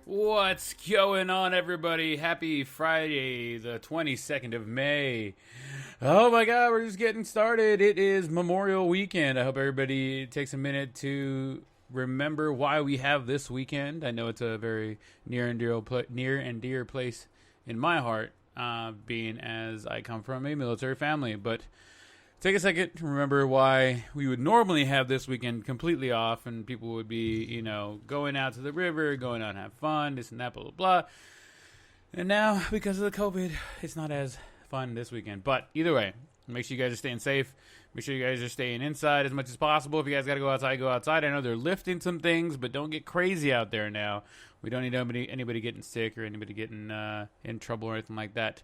What's going on, everybody? Happy Friday, the 22nd of May. Oh my god, we're just getting started. It is Memorial Weekend. I hope everybody takes a minute to remember why we have this weekend. I know it's a very near and dear place in my heart, being as I come from a military family. But take a second to remember why we would normally have this weekend completely off and people would be, going out to the river, going out and have fun, this and that, blah, blah, blah. And now, because of the COVID, it's not as fun this weekend. But either way, make sure you guys are staying safe. Make sure you guys are staying inside as much as possible. If you guys got to go outside, go outside. I know they're lifting some things, but don't get crazy out there now. We don't need anybody getting sick or anybody getting in trouble or anything like that.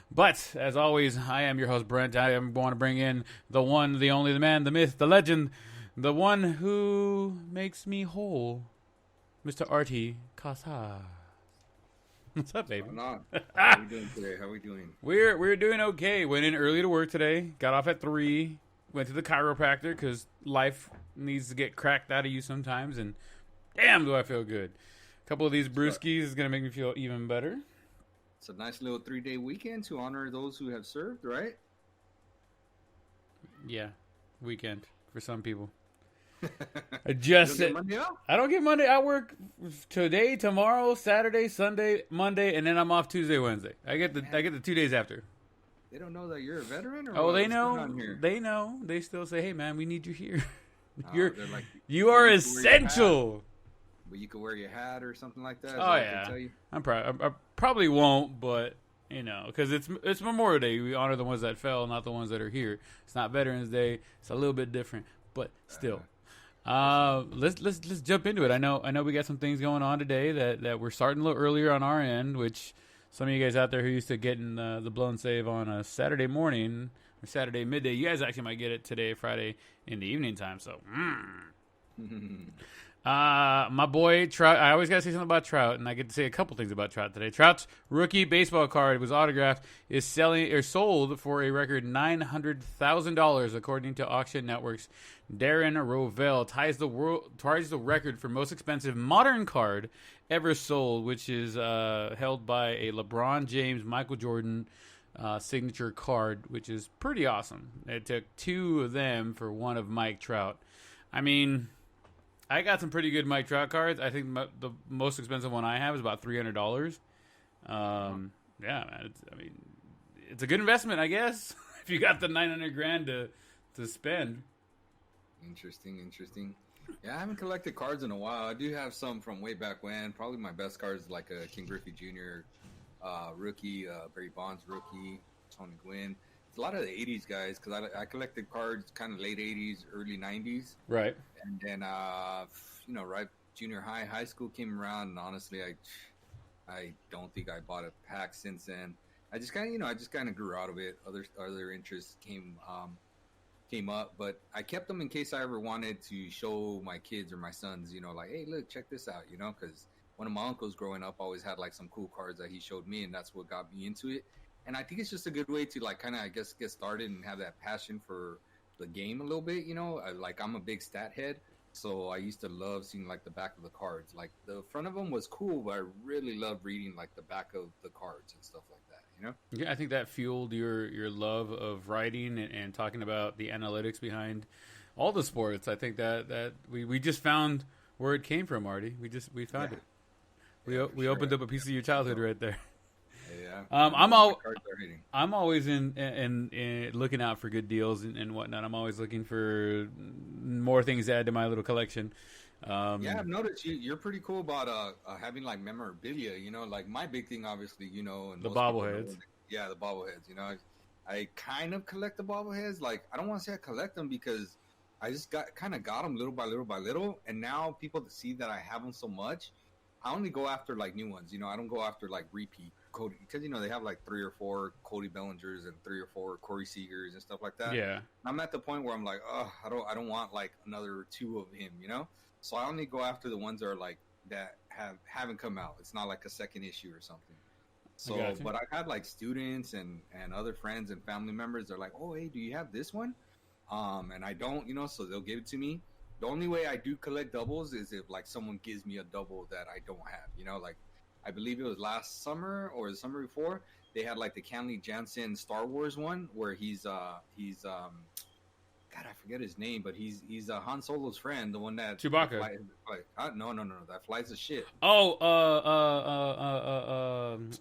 But, as always, I am your host, Brent. I want to bring in the one, the only, the man, the myth, the legend, the one who makes me whole, Mr. Artie Casa. What's up, baby? What's going on? How are we doing today? How are we doing? We're doing okay. Went in early to work today. Got off at 3. Went to the chiropractor because life needs to get cracked out of you sometimes. And damn, do I feel good. A couple of these brewskis is going to make me feel even better. It's a nice little 3-day weekend to honor those who have served, right? Yeah, weekend for some people. I just You don't get Monday off? I don't get Monday. I work today, tomorrow, Saturday, Sunday, Monday, and then I'm off Tuesday, Wednesday. I get the 2 days after. They don't know that you're a veteran, or Oh, they what's going know. on here? They know. They still say, "Hey, man, we need you here. Oh, You're they're like, you are you can wear your hat, essential." but you could wear your hat or something like that. Is Oh that what yeah, they tell you? I probably won't, but because it's Memorial Day. We honor the ones that fell, not the ones that are here. It's not Veterans Day. It's a little bit different, but still. Let's jump into it. I know we got some things going on today that we're starting a little earlier on our end, which some of you guys out there who used to getting the blown save on a Saturday morning or Saturday midday, you guys actually might get it today, Friday in the evening time. So, my boy Trout. I always gotta say something about Trout, and I get to say a couple things about Trout today. Trout's rookie baseball card was autographed is sold for a record $900,000 according to Auction Network's Darren Rovell ties the record for most expensive modern card ever sold, which is held by a LeBron James, Michael Jordan signature card, which is pretty awesome. It took 2 of them for one of Mike Trout. I mean, I got some pretty good Mike Trout cards. I think the most expensive one I have is about $300. Yeah, man. It's a good investment, I guess. If you got the $900,000 to spend. Interesting. Yeah, I haven't collected cards in a while. I do have some from way back when. Probably my best cards like a King Griffey Jr. Rookie, Barry Bonds rookie, Tony Gwynn. It's a lot of the 80s guys because I collected cards kind of late 80s, early 90s. Right. And then, right junior high school came around, and honestly, I don't think I bought a pack since then. I just kind of grew out of it. Other interests came up, but I kept them in case I ever wanted to show my kids or my sons, like, hey, look, check this out, because one of my uncles growing up always had like some cool cards that he showed me, and that's what got me into it. And I think it's just a good way to like kind of, I guess, get started and have that passion for the game a little bit, I'm a big stat head. So I used to love seeing like the back of the cards. Like the front of them was cool, but I really loved reading like the back of the cards and stuff like that, Yeah, I think that fueled your love of writing and talking about the analytics behind all the sports. I think that we just found where it came from, Artie. We found it. We opened up a piece of your childhood right there. Yeah. I'm always in looking out for good deals and whatnot. I'm always looking for more things to add to my little collection. Yeah, I've noticed you're pretty cool about having like memorabilia. Like my big thing, obviously, and the bobbleheads. Yeah, the bobbleheads. I kind of collect the bobbleheads. Like I don't want to say I collect them because I just got them little by little, and now people see that I have them so much. I only go after like new ones. I don't go after like repeat Cody because they have like 3 or 4 Cody Bellingers and 3 or 4 Corey Seagers and stuff like that. Yeah, I'm at the point where I'm like, oh, I don't want like another 2 of him. So I only go after the ones that are like that haven't come out. It's not like a second issue or something. So, but I've had like students and other friends and family members. They're like, oh, hey, do you have this one? And I don't, so they'll give it to me. The only way I do collect doubles is if like someone gives me a double that I don't have, like I believe it was last summer or the summer before. They had like the Kenley Jansen Star Wars one where he's God, I forget his name, but he's Han Solo's friend, the one that Chewbacca. No, that flies the shit. Oh,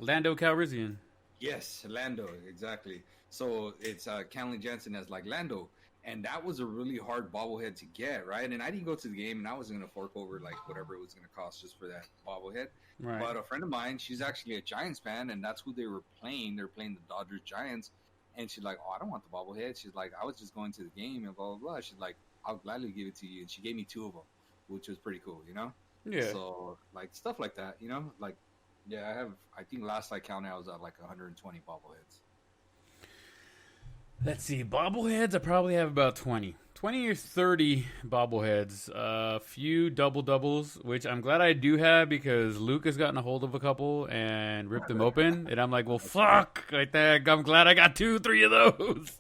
Lando Calrissian. Yes, Lando, exactly. So it's Kenley Jansen as like Lando, and that was a really hard bobblehead to get, right? And I didn't go to the game, and I wasn't gonna fork over like whatever it was gonna cost just for that bobblehead. Right. But a friend of mine, she's actually a Giants fan, and that's who they were playing. They're playing the Dodgers Giants. And she's like, oh, I don't want the bobblehead. She's like, I was just going to the game and blah, blah, blah. She's like, I'll gladly give it to you. And she gave me 2 of them, which was pretty cool, you know? Yeah. So, like, stuff like that, you know? Like, yeah, I think last I counted, I was at like 120 bobbleheads. Let's see. Bobbleheads, I probably have about 20 or 30 bobbleheads. A few doubles, which I'm glad I do have because Luke has gotten a hold of a couple and ripped them open. And I'm like, well, fuck. Like that. I'm glad I got 2-3 of those.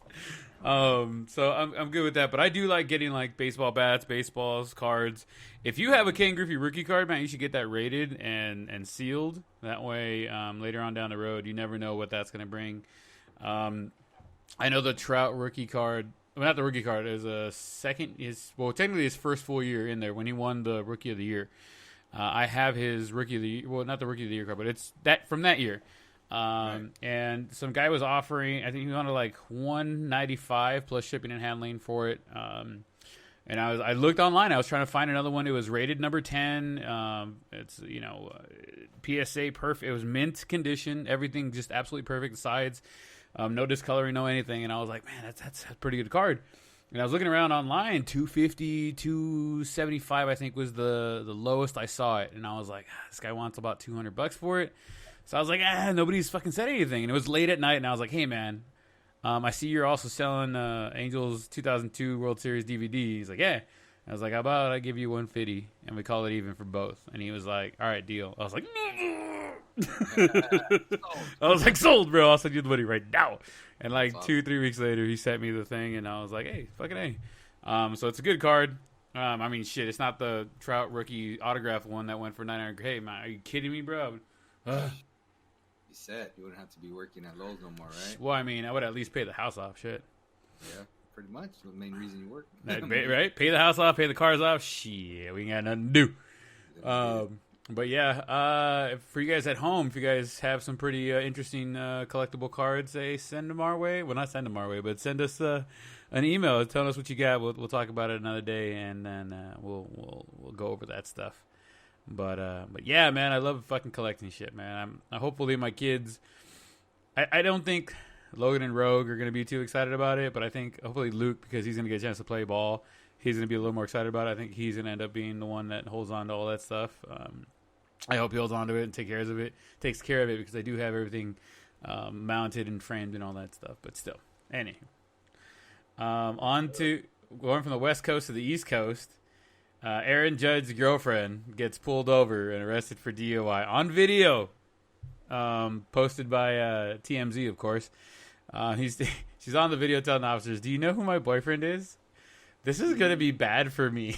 So I'm good with that. But I do like getting like baseball bats, baseballs, cards. If you have a Ken Griffey rookie card, man, you should get that rated and sealed. That way, later on down the road, you never know what that's going to bring. I know the Trout rookie card. Well, not the rookie card. It was technically his first full year in there when he won the Rookie of the Year. I have his Rookie of the Year. Well, not the Rookie of the Year card, but it's that from that year. Right. And some guy was offering, I think he wanted like $195 plus shipping and handling for it. And I looked online. I was trying to find another one. It was rated number 10. It's PSA perfect. It was mint condition. Everything just absolutely perfect. Sides. No discoloring, no anything. And I was like, man, that's a pretty good card. And I was looking around online, 250, 275, I think was the lowest I saw it. And I was like, this guy wants about $200 for it. So I was like, nobody's fucking said anything. And it was late at night, and I was like, hey, man, I see you're also selling Angels 2002 World Series DVD. He's like, yeah. I was like, how about I give you $150 and we call it even for both? And he was like, all right, deal. I was like, I was like, sold, bro. I'll send you the money right now. And like 2-3 weeks later, he sent me the thing, and I was like, hey, fucking A. So it's a good card. I mean, shit, it's not the Trout rookie autograph one that went for $900. Hey, man, are you kidding me, bro? You said you wouldn't have to be working at Lowe's no more, right? Well, I mean, I would at least pay the house off, shit. Yeah, pretty much. The main reason you work. Right? Pay the house off, pay the cars off. Shit, we ain't got nothing to do. But yeah, for you guys at home, if you guys have some pretty interesting collectible cards, send them our way. Well, not send them our way, but send us an email telling us what you got. We'll talk about it another day, and then we'll go over that stuff. But yeah, man, I love fucking collecting shit, man. Hopefully my kids. I don't think Logan and Rogue are gonna be too excited about it, but I think hopefully Luke, because he's gonna get a chance to play ball, he's gonna be a little more excited about it. I think he's gonna end up being the one that holds on to all that stuff. I hope he holds on to it and takes care of it because I do have everything mounted and framed and all that stuff. But still, anyway, on to going from the West Coast to the East Coast. Aaron Judge's girlfriend gets pulled over and arrested for DUI on video, posted by TMZ, of course. She's on the video telling the officers, "Do you know who my boyfriend is? This is going to be bad for me.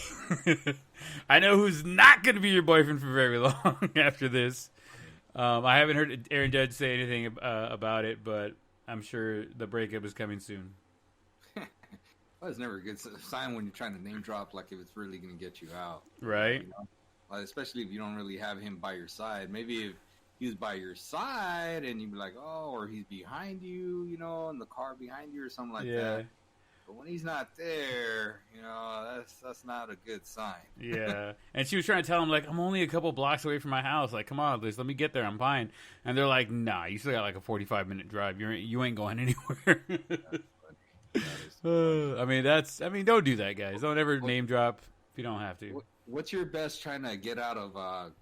I know who's not going to be your boyfriend for very long after this." I haven't heard Aaron Judge say anything about it, but I'm sure the breakup is coming soon. Well, it's never a good sign when you're trying to name drop, like if it's really going to get you out. Right. You know? Like, especially if you don't really have him by your side. Maybe if he was by your side and you'd be like, oh, or he's behind you, you know, in the car behind you or something like that. But when he's not there, you know, that's not a good sign. Yeah. And she was trying to tell him, like, I'm only a couple blocks away from my house. Like, come on, Liz, let me get there. I'm fine. And they're like, nah, you still got like a 45-minute drive. You ain't going anywhere. I mean, don't do that, guys. Don't ever name drop if you don't have to. What's your best trying to get out of a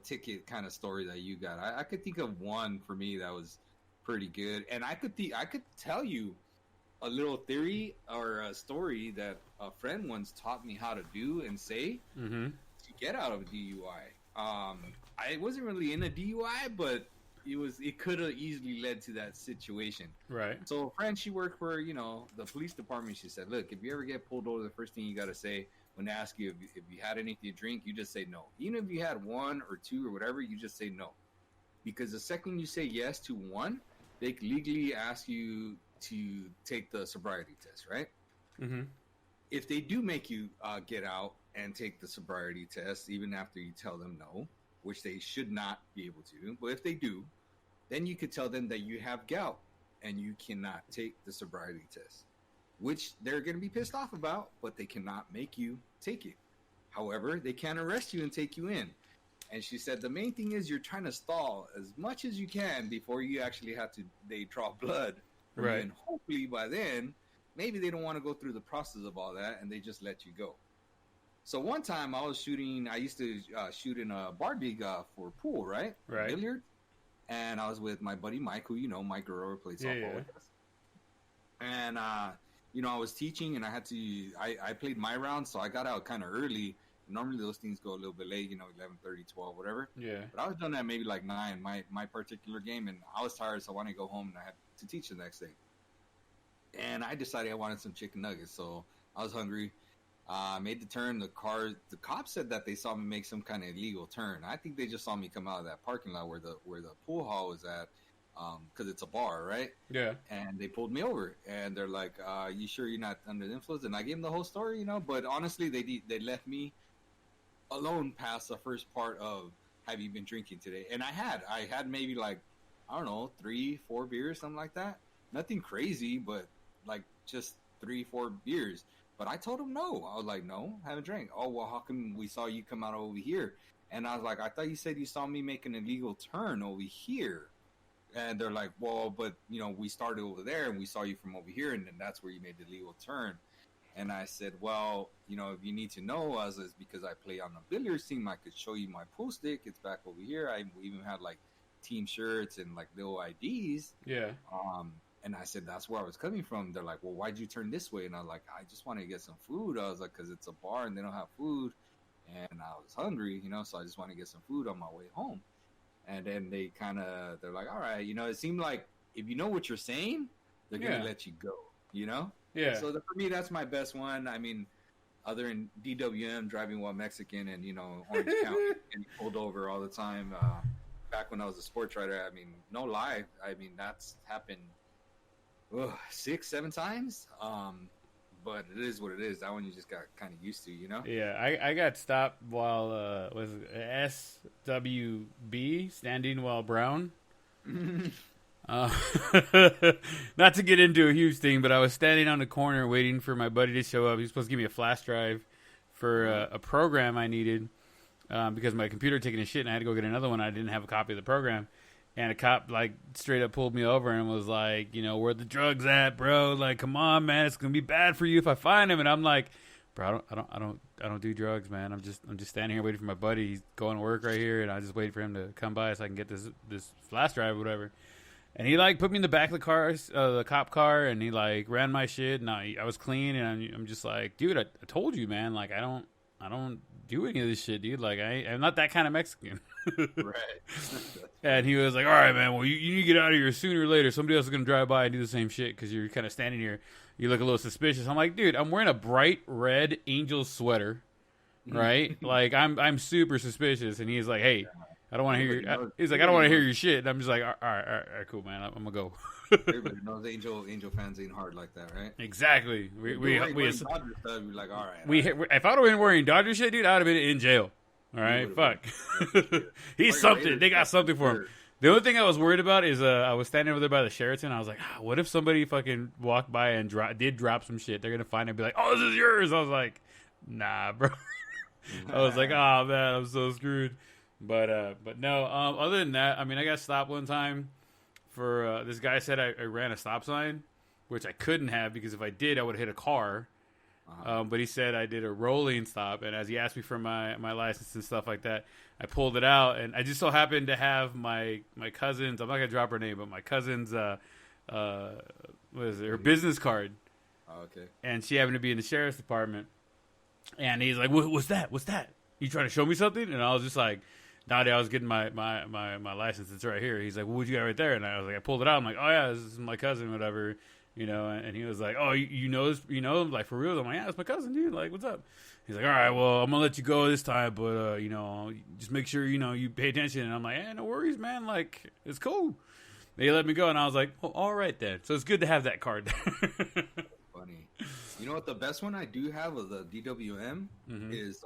ticket kind of story that you got? I could think of one for me that was pretty good, and I could tell you a little theory or a story that a friend once taught me how to do and say to get out of a DUI. I wasn't really in a DUI, but it could have easily led to that situation. Right. So a friend, she worked for, the police department. She said, look, if you ever get pulled over, the first thing you got to say, when they ask you if you had anything to drink, you just say no. Even if you had one or two or whatever, you just say no. Because the second you say yes to one, they legally ask you to take the sobriety test, right? Mm-hmm. If they do make you get out and take the sobriety test, even after you tell them no, which they should not be able to do, but if they do, then you could tell them that you have gout and you cannot take the sobriety test, which they're going to be pissed off about, but they cannot make you take it. However, they can arrest you and take you in. And she said the main thing is you're trying to stall as much as you can before you actually have to, they draw blood. Right. And hopefully by then, maybe they don't want to go through the process of all that and they just let you go. So one time I used to shoot in a bar league for pool, right? Right. Billiard. And I was with my buddy Mike, who, Mike Guerrero played softball with us. And, I was teaching and I played my round, so I got out kind of early. Normally those things go a little bit late, 11:30, 12, whatever. Yeah. But I was done at maybe like 9, my particular game, and I was tired, so I wanted to go home and I had to teach the next day. And I decided I wanted some chicken nuggets, so I was hungry. Made the turn. The cops said that they saw me make some kind of illegal turn. I think they just saw me come out of that parking lot where the pool hall was at, because it's a bar, right? Yeah. And they pulled me over, and they're like, "You sure you're not under the influence?" And I gave them the whole story, But honestly, they left me alone past the first part of "Have you been drinking today?" And I had maybe like, I don't know, 3-4 beers, something like that. Nothing crazy, but like just 3-4 beers. But I told him no. I was like, no, haven't drank. Oh, well, how come we saw you come out over here? And I was like, I thought you said you saw me make an illegal turn over here. And they're like, well, but, we started over there and we saw you from over here. And then that's where you made the legal turn. And I said, well, if you need to know us, it's because I play on the billiards team. I could show you my pool stick. It's back over here. We even had like team shirts and like little IDs. Yeah. And I said, that's where I was coming from. They're like, well, why'd you turn this way? And I was like, I just wanted to get some food. I was like, because it's a bar and they don't have food. And I was hungry, so I just wanted to get some food on my way home. And then they're like, all right, it seemed like if you know what you're saying, they're going to let you go, Yeah. So for me, that's my best one. I mean, other than DWM, driving while Mexican, and, Orange County, getting pulled over all the time. Back when I was a sports writer, I mean, no lie. I mean, that's happened 6-7 times. But it is what it is. That one you just got kind of used to, Yeah, I got stopped while was it SWB, standing while brown. Not to get into a huge thing, but I was standing on the corner waiting for my buddy to show up. He was supposed to give me a flash drive for a program I needed because my computer had taken a shit and I had to go get another one. I didn't have a copy of the program. And a cop, like, straight up pulled me over and was like, where the drugs at, bro? Like, come on, man, it's gonna be bad for you if I find him. And I'm like, bro, I don't do drugs, man. I'm just standing here waiting for my buddy. He's going to work right here, and I just waiting for him to come by so I can get this flash drive or whatever. And he like put me in the back of the car, the cop car, and he like ran my shit, and I was clean, and I'm just like, dude, I told you, man, like I don't do any of this shit, dude. Like I'm not that kind of Mexican. Right. And he was like, all right, man, well, you need to get out of here sooner or later. Somebody else is going to drive by and do the same shit because you're kind of standing here. You look a little suspicious. I'm like, dude, I'm wearing a bright red Angels sweater, right? Like, I'm super suspicious. And he's like, hey, I don't want to hear your... He's like, I don't want to hear your shit. And I'm just like, all right, cool, man. I'm going to go. Everybody knows Angel fans ain't hard like that, right? Exactly. We Dodger stuff, you're like, all right. If I'd have been wearing Dodger shit, dude, I'd have been in jail. All right, fuck. He's something. They got something for him. The only thing I was worried about is I was standing over there by the Sheraton. I was like, what if somebody fucking walked by and did drop some shit? They're going to find it and be like, oh, this is yours. I was like, nah, bro. I was like, oh, man, I'm so screwed. But no, other than that, I mean, I got stopped one time for this guy said I ran a stop sign, which I couldn't have because if I did, I would have hit a car. But he said I did a rolling stop, and as he asked me for my license and stuff like that, I pulled it out, and I just so happened to have my cousin's, I'm not going to drop her name, but my cousin's, what is it, her business card. Oh, okay. And she happened to be in the sheriff's department, and he's like, what's that? You trying to show me something? And I was just like, nah, dude, I was getting my license. It's right here. He's like, what would you got right there? And I was like, I pulled it out. I'm like, oh, yeah, this is my cousin, whatever. and he was like, oh, you know this, like for real? I'm like, yeah, it's my cousin, dude. Like, what's up? He's like, all right, well, I'm gonna let you go this time, but just make sure you pay attention. And I'm like, no worries, man. Like, it's cool. They let me go, and I was like, oh, all right then. So it's good to have that card. Funny. You know what? The best one I do have of the DWM is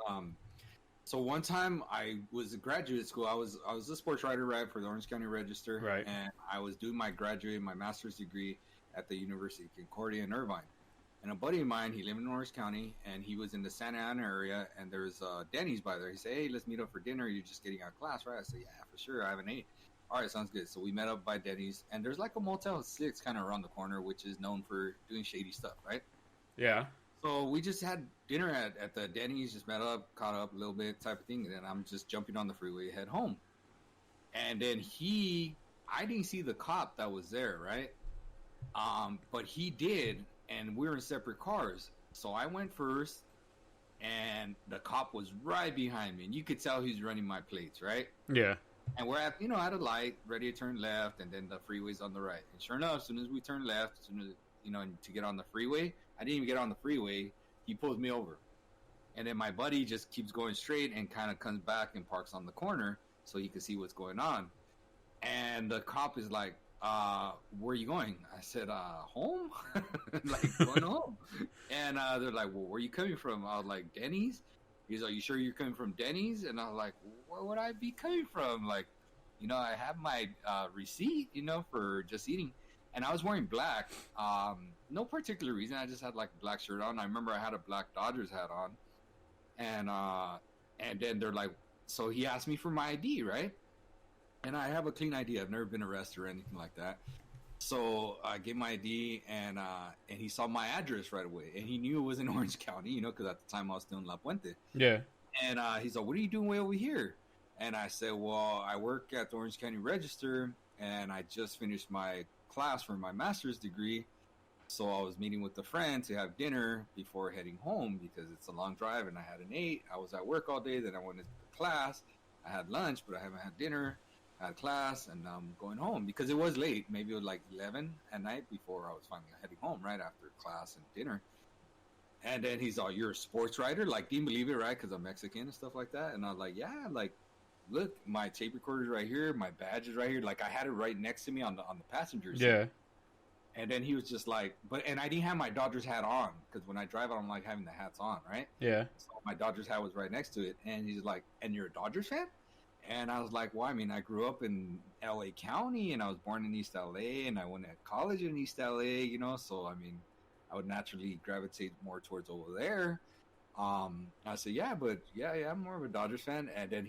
So one time I was in graduate school. I was a sports writer, right, for the Orange County Register, right, and I was doing my master's degree at the University of Concordia in Irvine. And a buddy of mine, he lived in Orange County, and he was in the Santa Ana area, and there was Denny's by there. He said, hey, let's meet up for dinner. You're just getting out of class, right? I said, yeah, for sure. I haven't ate. All right, sounds good. So we met up by Denny's, and there's like a Motel 6 kind of around the corner, which is known for doing shady stuff, right? Yeah. So we just had dinner at the Denny's, just met up, caught up a little bit type of thing, and then I'm just jumping on the freeway, head home. And then I didn't see the cop that was there, right? But he did, and we were in separate cars. So I went first, and the cop was right behind me, and you could tell he was running my plates, right? Yeah. And we're at a light, ready to turn left, and then the freeway's on the right. And sure enough, as soon as we turn left, to get on the freeway, I didn't even get on the freeway. He pulls me over. And then my buddy just keeps going straight and kind of comes back and parks on the corner so he can see what's going on. And the cop is like, where are you going? I said, home? Like, going home. And they're like, well, where are you coming from? I was like, Denny's? He's like, you sure you're coming from Denny's? And I was like, where would I be coming from? Like, I have my receipt, for just eating. And I was wearing black. No particular reason. I just had like a black shirt on. I remember I had a black Dodgers hat on. And then they're like, so he asked me for my ID, right? And I have a clean ID. I've never been arrested or anything like that. So I gave my ID, and he saw my address right away. And he knew it was in Orange County, because at the time I was still in La Puente. Yeah. And he's like, what are you doing way over here? And I said, well, I work at the Orange County Register, and I just finished my class for my master's degree. So I was meeting with a friend to have dinner before heading home because it's a long drive, and I hadn't ate. I was at work all day. Then I went to class. I had lunch, but I haven't had dinner. I had class, and I'm going home because it was late. Maybe it was like 11 at night before I was finally heading home, right after class and dinner. And then he's like, you're a sports writer? Like, didn't believe it, right? Because I'm Mexican and stuff like that. And I was like, yeah, like, look, my tape recorder's right here. My badge is right here. Like, I had it right next to me on the passenger seat. Yeah. And then he was just like, and I didn't have my Dodgers hat on because when I drive, I don't like having the hats on, right? Yeah. So my Dodgers hat was right next to it. And he's like, and you're a Dodgers fan? And I was like, well, I mean, I grew up in LA County, and I was born in East LA, and I went to college in East LA, so I mean, I would naturally gravitate more towards over there. I said, yeah, I'm more of a Dodgers fan. And then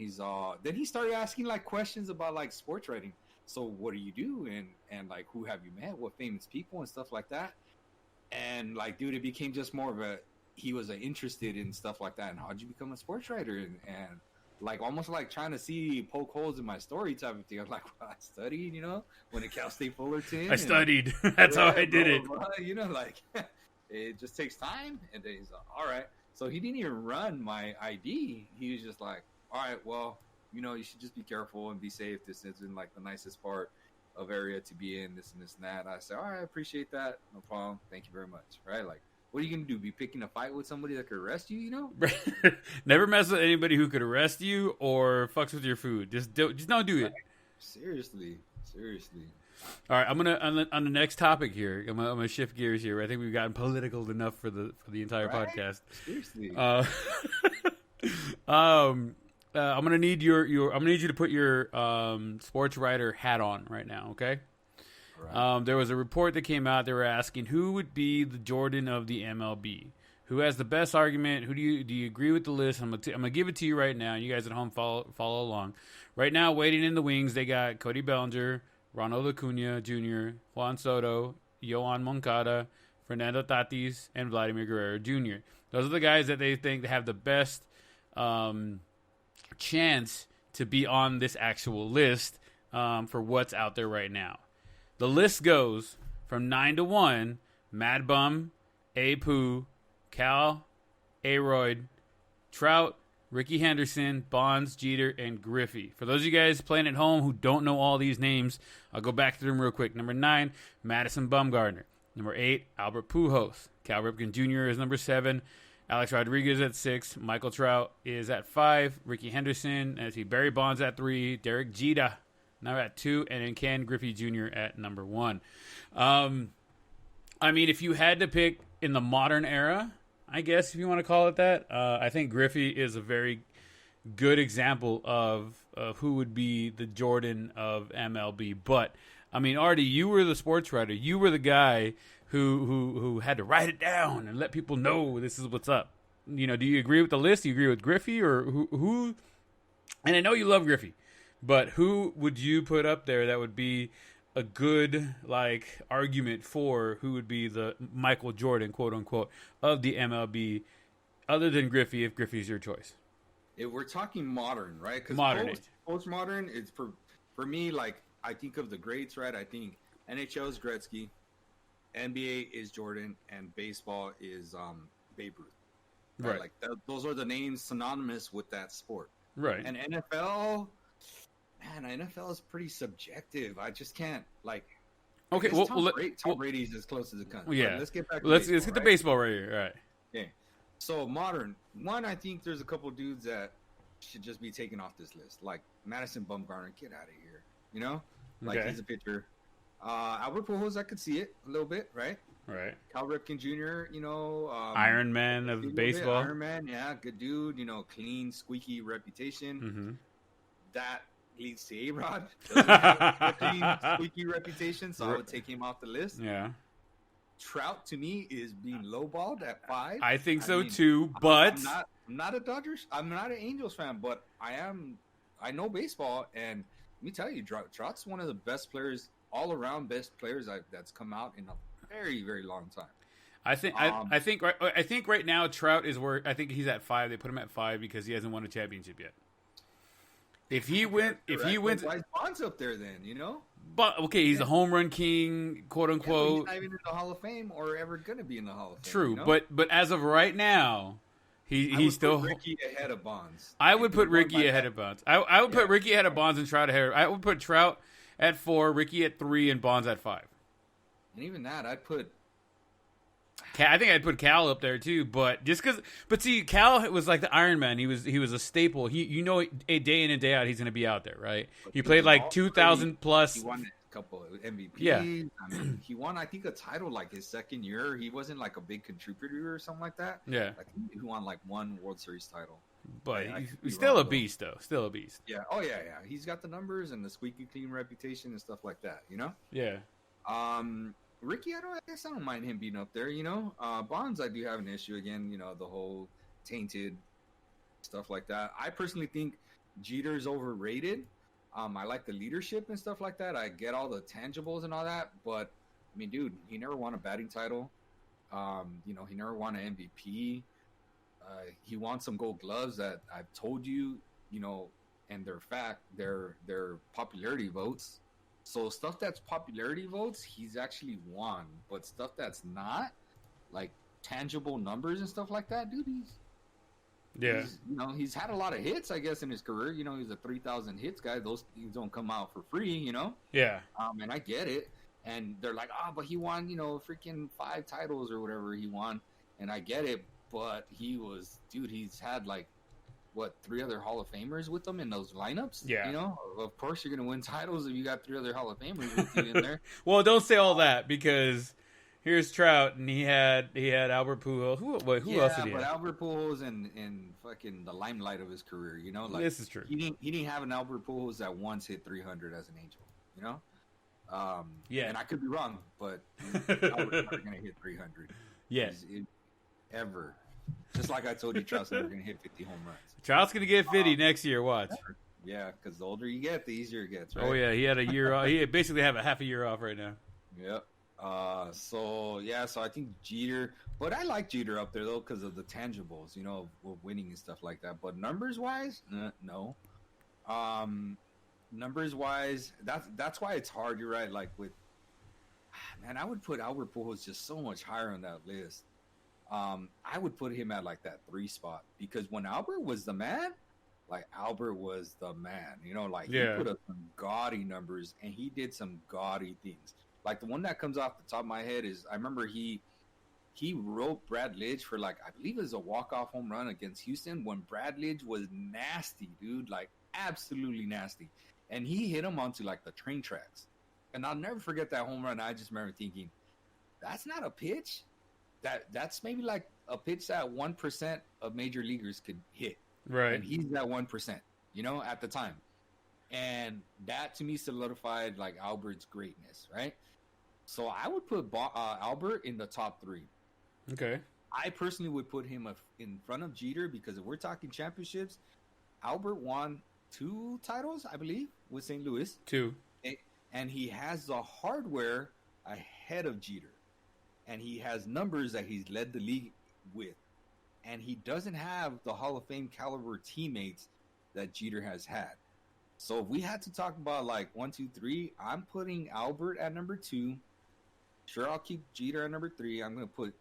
then he started asking like questions about like sports writing. So what do you do? And like, who have you met? What famous people and stuff like that? And like, dude, it became just more of he was interested in stuff like that. And how'd you become a sports writer? And like, almost like trying to poke holes in my story type of thing. I'm like, well, I studied, when at Cal State Fullerton. I studied. That's how I did it. Like, it just takes time. And then he's like, all right. So he didn't even run my ID. He was just like, all right, well, you should just be careful and be safe. This isn't like the nicest part of area to be in, this and this and that. I said, all right, I appreciate that. No problem. Thank you very much. Right? Like, what are you going to do? Be picking a fight with somebody that could arrest you, Never mess with anybody who could arrest you or fucks with your food. Just don't do it. Seriously. All right, I'm gonna on the next topic here. I'm gonna shift gears here. I think we've gotten political enough for the entire podcast. Seriously. I'm gonna need I'm gonna need you to put your sports writer hat on right now. Okay. Right. There was a report that came out. They were asking who would be the Jordan of the MLB. Who has the best argument? Who do you agree with the list? I'm gonna give it to you right now. You guys at home follow along. Right now, waiting in the wings, they got Cody Bellinger, Ronald Acuna Jr., Juan Soto, Yoan Moncada, Fernando Tatis, and Vladimir Guerrero Jr. Those are the guys that they think have the best chance to be on this actual list for what's out there right now. The list goes from 9 to 1, Mad Bum, Apu, Cal, Aroyd, Trout, Ricky Henderson, Bonds, Jeter, and Griffey. For those of you guys playing at home who don't know all these names, I'll go back to them real quick. Number 9, Madison Bumgarner. Number 8, Albert Pujols. Cal Ripken Jr. is number 7. Alex Rodriguez at 6. Michael Trout is at 5. Ricky Henderson. Barry Bonds at 3. Derek Jeter now at 2. And then Ken Griffey Jr. at number 1. I mean, if you had to pick in the modern era, I guess if you want to call it that, I think Griffey is a very good example of who would be the Jordan of MLB. But I mean, Artie, you were the sports writer. You were the guy who had to write it down and let people know this is what's up. Do you agree with the list? Do you agree with Griffey or who? And I know you love Griffey, but who would you put up there that would be a good argument for who would be the Michael Jordan, quote unquote, of the MLB, other than Griffey, if Griffey's your choice? If we're talking modern, right? Because modern, post-modern, it's for me, I think of the greats, right? I think NHL is Gretzky, NBA is Jordan, and baseball is Babe Ruth. Right. Those are the names synonymous with that sport. Right. And NFL, NFL is pretty subjective. I just can't Okay, Tom Brady's as close as it comes. Yeah. Right, let's get back. Let's get the baseball right here. All right. Okay. So modern one, I think there's a couple dudes that should just be taken off this list, like Madison Bumgarner. Get out of here. Okay. He's a pitcher. Albert Pujols, I could see it a little bit, right? Right. Cal Ripken Jr., Iron Man of baseball. Iron Man, yeah, good dude. Clean, squeaky reputation. Mm-hmm. That leads to A-Rod. Doesn't have a clean, squeaky reputation, so I would take him off the list. Yeah. Trout to me is being lowballed at 5. I think so too, but I'm not a Dodgers. I'm not an Angels fan, but I know baseball, and let me tell you, Trout's one of the best players, all around best players that's come out in a very, very long time. I think right now Trout is where I think he's at 5. They put him at 5 because he hasn't won a championship yet. If he wins, why is Bonds up there then? But okay, he's a home run king, quote unquote. He's not even in the Hall of Fame or ever going to be in the Hall of Fame. True, but as of right now, he's still put Ricky ahead of Bonds. I would put Ricky ahead of Bonds. I would put Ricky ahead of Bonds and Trout ahead. I would put Trout at 4, Ricky at 3, and Bonds at 5. And even that, I'd put. I think I'd put Cal up there too, but see, Cal was like the Iron Man. He was a staple. A day in and day out, he's going to be out there, right? He played 2,000 plus. He won a couple of MVPs. Yeah. I mean, he won, I think, a title his second year. He wasn't a big contributor or something like that. Yeah. He won one World Series title. But he's still a beast, though. Still a beast. Yeah. Oh yeah. He's got the numbers and the squeaky clean reputation and stuff like that. Yeah. Ricky, I guess I don't mind him being up there, Bonds, I do have an issue again, the whole tainted stuff like that. I personally think Jeter's overrated. I like the leadership and stuff like that. I get all the tangibles and all that, but I mean, dude, he never won a batting title. He never won an MVP. He won some Gold Gloves that I've told you, and they're popularity votes. So stuff that's popularity votes, he's actually won. But stuff that's not, tangible numbers and stuff like that, dude, he's had a lot of hits, I guess, in his career. He's a 3,000 hits guy. Those things don't come out for free, Yeah. And I get it. And they're like, but he won, freaking 5 titles or whatever he won. And I get it. But he's had 3 other Hall of Famers with them in those lineups? Yeah. Of course you're going to win titles if you got 3 other Hall of Famers with you in there. Well, don't say all that because here's Trout and he had Albert Pujols. Who else did he have? But Albert Pujols in fucking the limelight of his career, this is true. He didn't have an Albert Pujols that once hit 300 as an Angel, Yeah. And I could be wrong, but Albert's never going to hit 300. Yeah. Ever. Just like I told you, Trout's never going to hit 50 home runs. Trout's going to get 50 next year, watch. Yeah, because the older you get, the easier it gets, right? Oh, yeah, he had a year off. He basically have a half a year off right now. Yep. So I think Jeter, but I like Jeter up there, though, because of the tangibles, with winning and stuff like that. But numbers-wise, no. Numbers-wise, that's why it's hard, you're right, I would put Albert Pujols just so much higher on that list. I would put him at that 3 spot because when Albert was the man, Albert was the man, he put up some gaudy numbers and he did some gaudy things. Like the one that comes off the top of my head is I remember he wrote Brad Lidge for like I believe it was a walk-off home run against Houston when Brad Lidge was nasty, dude, like absolutely nasty, and he hit him onto like the train tracks, and I'll never forget that home run. I just remember thinking, that's not a pitch. That's maybe like a pitch that 1% of major leaguers could hit, right? And he's that 1%, you know, at the time, and that to me solidified like Albert's greatness, right? So I would put Albert in the top 3. Okay. I personally would put him in front of Jeter because if we're talking championships, Albert won 2 titles, I believe, with St. Louis. 2. And he has the hardware ahead of Jeter. And he has numbers that he's led the league with. And he doesn't have the Hall of Fame caliber teammates that Jeter has had. So if we had to talk about like 1, 2, 3, I'm putting Albert at number 2. Sure, I'll keep Jeter at number 3. I'm going to put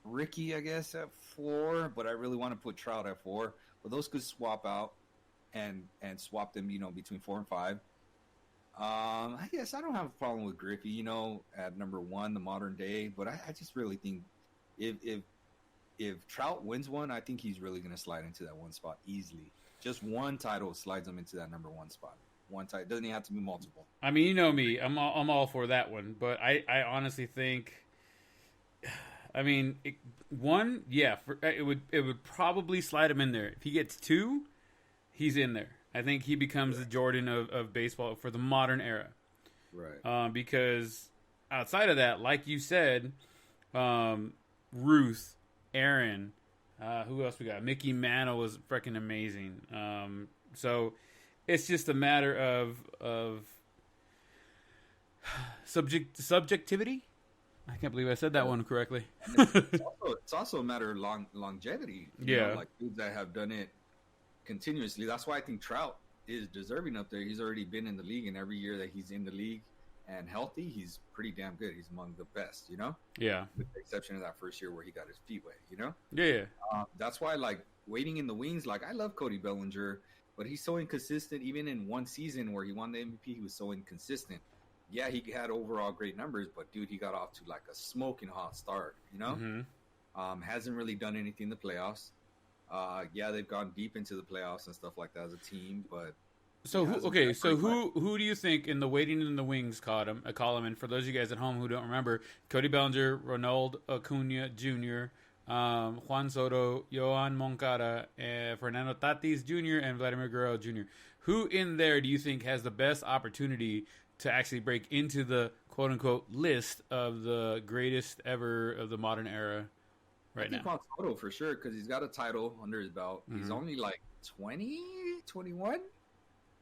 Ricky, I guess, at 4, but I really want to put Trout at 4. But those could swap out and swap them, you know, between 4 and 5. I guess I don't have a problem with Griffey, you know, at number 1, the modern day. But I just really think if Trout wins one, I think he's really going to slide into that 1 spot easily. Just 1 title slides him into that number 1 spot. 1 title doesn't even have to be multiple. I mean, you know me, I'm all for that one, but I honestly think. I mean, it would probably slide him in there. If he gets 2, he's in there. I think he becomes the Jordan of baseball for the modern era. Right. Because outside of that, like you said, Ruth, Aaron, who else we got? Mickey Mantle was freaking amazing. So it's just a matter of subjectivity. I can't believe I said that one correctly. It's also a matter of longevity. You know, like dudes that have done it continuously. That's why I think Trout is deserving up there. He's already been in the league, and every year that he's in the league and healthy, he's pretty damn good. He's among the best, you know? Yeah. With the exception of that first year where he got his feet wet, you know? Yeah. That's why, like, waiting in the wings, like, I love Cody Bellinger, but he's so inconsistent. Even in one season where he won the MVP, he was so inconsistent. Yeah, he had overall great numbers, but dude, he got off to like a smoking hot start, you know? Mm-hmm. Hasn't really done anything in the playoffs. Yeah, they've gone deep into the playoffs and stuff like that as a team, but who do you think in the waiting in the wings column? And for those of you guys at home who don't remember, Cody Bellinger, Ronald, Acuna Jr., Juan Soto, Yoan, Moncada, Fernando Tatis Jr., and Vladimir Guerrero Jr. Who in there do you think has the best opportunity to actually break into the quote-unquote list of the greatest ever of the modern era right now? I think Juan Soto for sure, because he's got a title under his belt. Mm-hmm. He's only like 20, 21?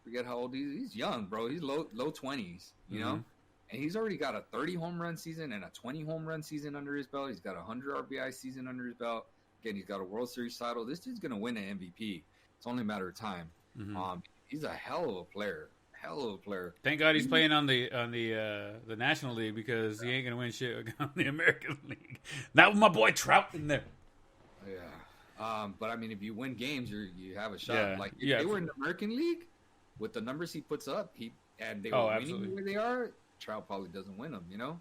Forget how old he is. He's young, bro. He's low 20s, you know? And he's already got a 30 home run season and a 20 home run season under his belt. He's got a 100 RBI season under his belt. Again, he's got a World Series title. This dude's going to win an MVP. It's only a matter of time. Mm-hmm. He's a hell of a player. Thank God he's playing on the National League, because he ain't gonna win shit on the American League. Not with my boy Trout in there. Yeah, but I mean, if you win games, you have a shot. Yeah. Like if they were in the American League, with the numbers he puts up, they were winning where they are. Trout probably doesn't win them, you know.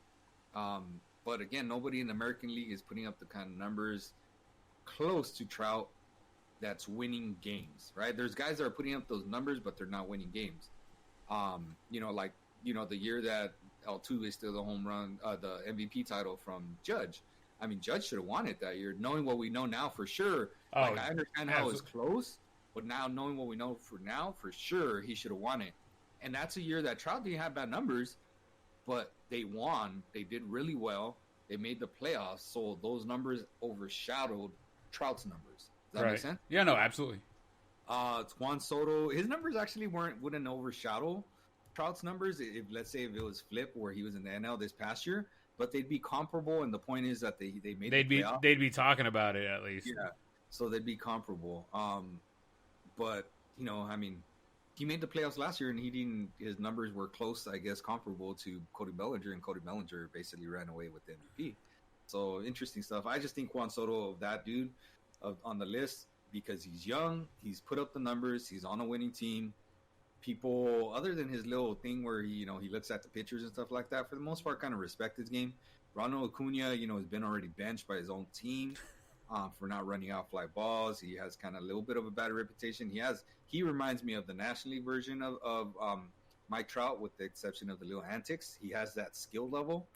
But again, nobody in the American League is putting up the kind of numbers close to Trout that's winning games. Right? There's guys that are putting up those numbers, but they're not winning games. The year that Altuve still the home run, the MVP title from Judge. I mean, Judge should have won it that year. Knowing what we know now for sure, I understand how it's close, but now knowing what we know for sure, he should have won it. And that's a year that Trout didn't have bad numbers, but they won. They did really well. They made the playoffs, so those numbers overshadowed Trout's numbers. Does that make sense? Yeah, no, absolutely. Juan Soto, his numbers actually wouldn't overshadow Trout's numbers. Let's say if it was flip where he was in the NL this past year, but they'd be comparable. And the point is that they made the playoff. They'd be talking about it at least. Yeah, so they'd be comparable. But you know, I mean, he made the playoffs last year, and he didn't. His numbers were close, I guess, comparable to Cody Bellinger, and Cody Bellinger basically ran away with the MVP. So interesting stuff. I just think Juan Soto, that dude, on the list. Because he's young, he's put up the numbers, he's on a winning team. people, other than his little thing where he looks at the pitchers and stuff like that, for the most part, kind of respect his game. Ronald Acuna, has been already benched by his own team for not running out fly balls. He has kind of a little bit of a bad reputation. He reminds me of the National League version of Mike Trout, with the exception of the little antics. He has that skill level,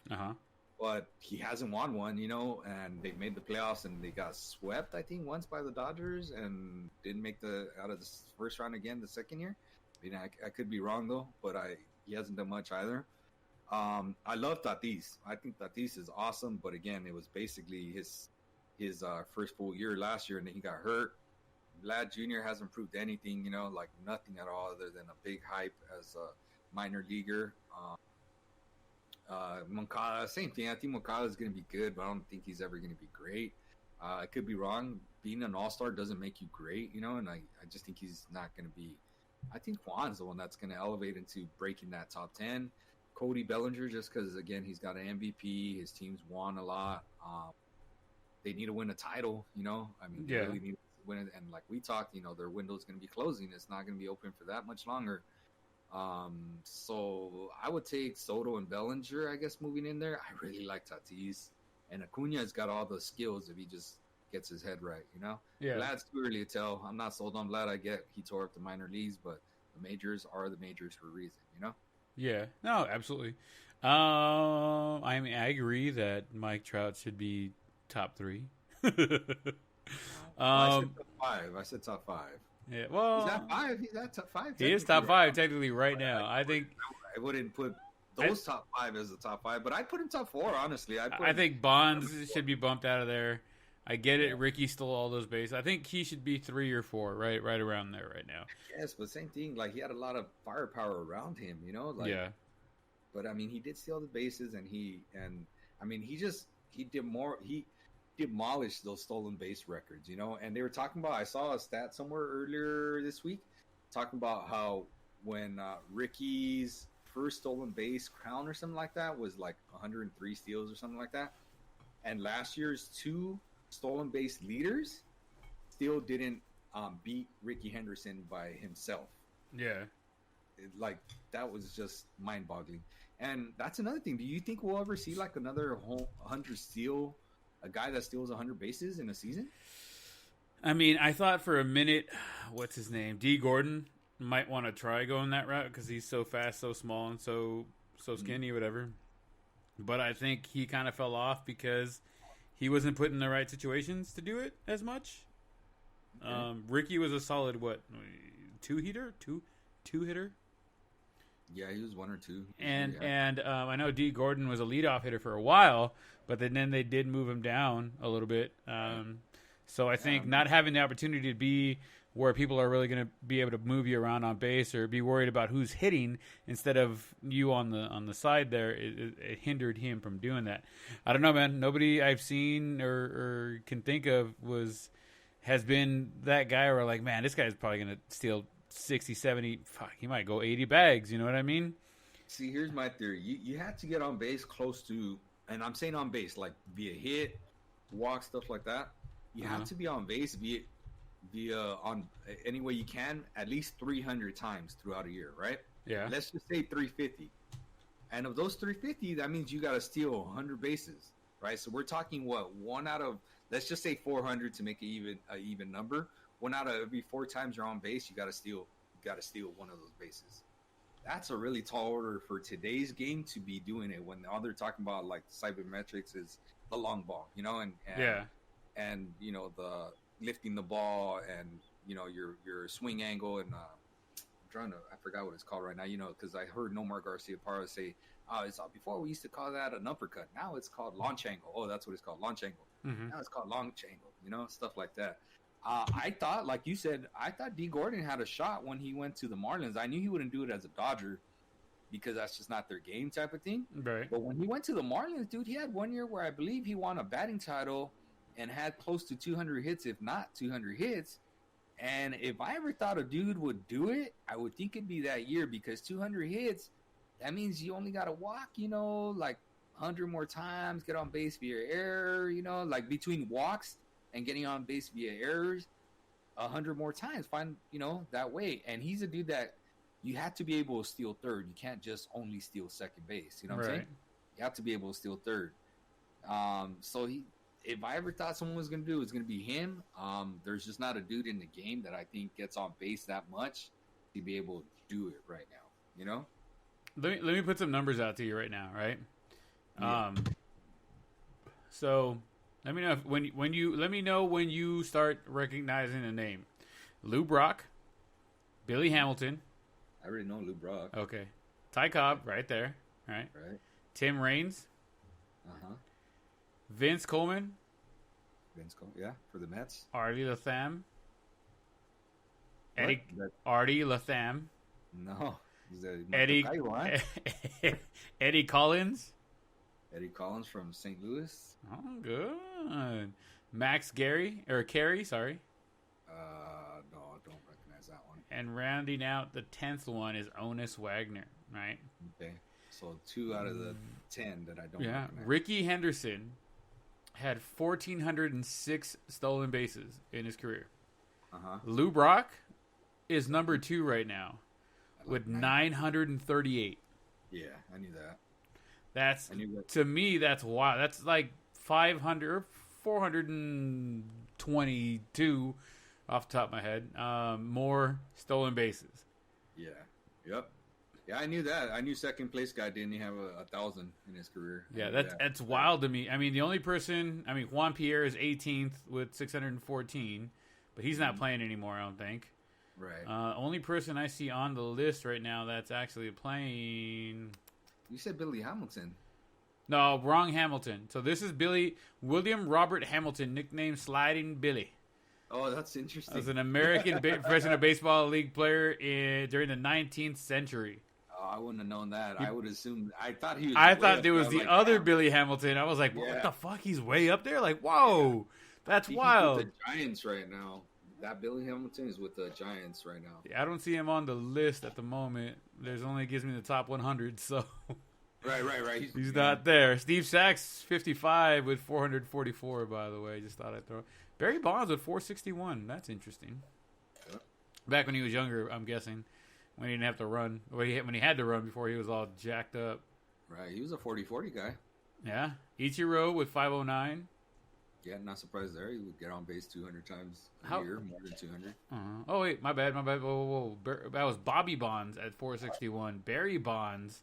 but he hasn't won one, and they made the playoffs and they got swept, I think, once by the Dodgers and didn't make out of the first round again the second year. I could be wrong though, but he hasn't done much either. I love Tatis. I think Tatis is awesome, but again, it was basically his first full year last year, and then he got hurt. Vlad Jr. hasn't proved anything, like nothing at all other than a big hype as a minor leaguer. Moncada, same thing. I think Moncada is going to be good, but I don't think he's ever going to be great. I could be wrong. Being an all-star doesn't make you great, and I just think he's not going to be. I think Juan's the one that's going to elevate into breaking that top 10. Cody Bellinger, just because, again, he's got an MVP. His team's won a lot. They need to win a title, They really need to win it. And like we talked, their window's going to be closing. It's not going to be open for that much longer. So I would take Soto and Bellinger, I guess, moving in there. I really like Tatis. And Acuna's got all the skills if he just gets his head right, Yeah. Vlad's too early to tell. I'm not sold on Vlad. I get he tore up the minor leagues, but the majors are the majors for a reason, Yeah, no, absolutely. I agree that Mike Trout should be top 3. I said top 5. I said top 5. Yeah, well, he's at 5. He's at top 5. He is top 5 technically right now. I think I wouldn't put those top 5 as the top 5, but I'd put him top 4. Honestly, I think Bonds should be bumped out of there. I get it. Ricky stole all those bases. I think he should be 3 or 4, right around there right now. Yes, but same thing. Like, he had a lot of firepower around him, yeah. But I mean, he did steal the bases, and he demolished those stolen base records, And they were talking about. I saw a stat somewhere earlier this week talking about how when Ricky's first stolen base crown or something like that was like 103 steals or something like that, and last year's 2 stolen base leaders still didn't beat Ricky Henderson by himself. Yeah. That was just mind-boggling. And that's another thing. Do you think we'll ever see like another 100 steal, a guy that steals 100 bases in a season? I mean, I thought for a minute, what's his name? D. Gordon might want to try going that route because he's so fast, so small, and so skinny, whatever. But I think he kind of fell off because he wasn't put in the right situations to do it as much. Okay. Ricky was a solid, 2-hitter? Two-hitter? Yeah, he was 1 or 2. And I know D. Gordon was a leadoff hitter for a while, but then they did move him down a little bit. So I think not having the opportunity to be where people are really going to be able to move you around on base or be worried about who's hitting instead of you on the side there, it hindered him from doing that. I don't know, man. Nobody I've seen or can think of has been that guy where like, man, this guy's probably going to steal 60, 70, he might go 80 bags, you know what I mean? See, here's my theory. You have to get on base close to, and I'm saying on base, like via hit, walk, stuff like that. You have to be on base via on any way you can at least 300 times throughout a year, right? Yeah. Let's just say 350. And of those 350, that means you got to steal 100 bases, right? So we're talking one out of, let's just say 400 to make it even number. 1 out of every 4 times you're on base, you got to steal one of those bases. That's a really tall order for today's game to be doing it when all they're talking about like cybermetrics is the long ball, and the lifting the ball and your swing angle and I forgot what it's called right now, because I heard Nomar Garcia-Parra say, before we used to call that an uppercut, now it's called launch angle. Oh, that's what it's called, launch angle. Now it's called launch angle, stuff like that. I thought, like you said, D. Gordon had a shot when he went to the Marlins. I knew he wouldn't do it as a Dodger because that's just not their game type of thing. Right. But when he went to the Marlins, dude, he had 1 year where I believe he won a batting title and had close to 200 hits, if not 200 hits. And if I ever thought a dude would do it, I would think it'd be that year because 200 hits, that means you only got to walk, like 100 more times, get on base via error, like between walks and getting on base via errors 100 more times, find, that way. And he's a dude that you have to be able to steal third. You can't just only steal second base. You know what I'm saying? You have to be able to steal third. So if I ever thought someone was going to do it, it's going to be him. There's just not a dude in the game that I think gets on base that much to be able to do it right now. You know? Let me put some numbers out to you right now, right? Yeah. So let me know when you start recognizing a name. Lou Brock, Billy Hamilton. I already know Lou Brock. Okay. Ty Cobb, right there. Right. Tim Raines. Vince Coleman. Yeah, for the Mets. Artie Latham. What? Artie Latham. No. Eddie Collins. Eddie Collins from St. Louis. Oh, good. Max Carey, sorry. No, I don't recognize that one. And rounding out the 10th one is Honus Wagner, right? Okay. So 2 out of the 10 that I don't recognize. Ricky Henderson had 1,406 stolen bases in his career. Lou Brock is number 2 right now with 938. Yeah, I knew that. To me, that's wild. That's like 422 off the top of my head. More stolen bases. Yeah. Yep. Yeah, I knew that. I knew second place guy didn't have 1,000 in his career. Yeah, that's wild to me. I mean, the only person, Juan Pierre is 18th with 614, but he's not playing anymore, I don't think. Right. Only person I see on the list right now that's actually playing. You said Billy Hamilton. No, wrong Hamilton. So this is William Robert Hamilton, nicknamed Sliding Billy. Oh, that's interesting. As an American Professional Baseball League player during the 19th century. Oh, I wouldn't have known that. I would assume. I thought he was. I thought there was the other Billy Hamilton. I was like, yeah. what the fuck? He's way up there? Like, whoa, that's wild. He's with the Giants right now. That Billy Hamilton is with the Giants right now. Yeah, I don't see him on the list at the moment. There's only gives me the top 100, so. Right. He's not there. Steve Sachs, 55 with 444, by the way. Just thought I'd throw it. Barry Bonds with 461. That's interesting. Yep. Back when he was younger, I'm guessing. When he didn't have to run. When he had to run before he was all jacked up. Right. He was a 40-40 guy. Yeah. Ichiro with 509. Yeah, not surprised there. He would get on base 200 times a year, more than 200. Oh, wait. My bad. Whoa. That was Bobby Bonds at 461. Barry Bonds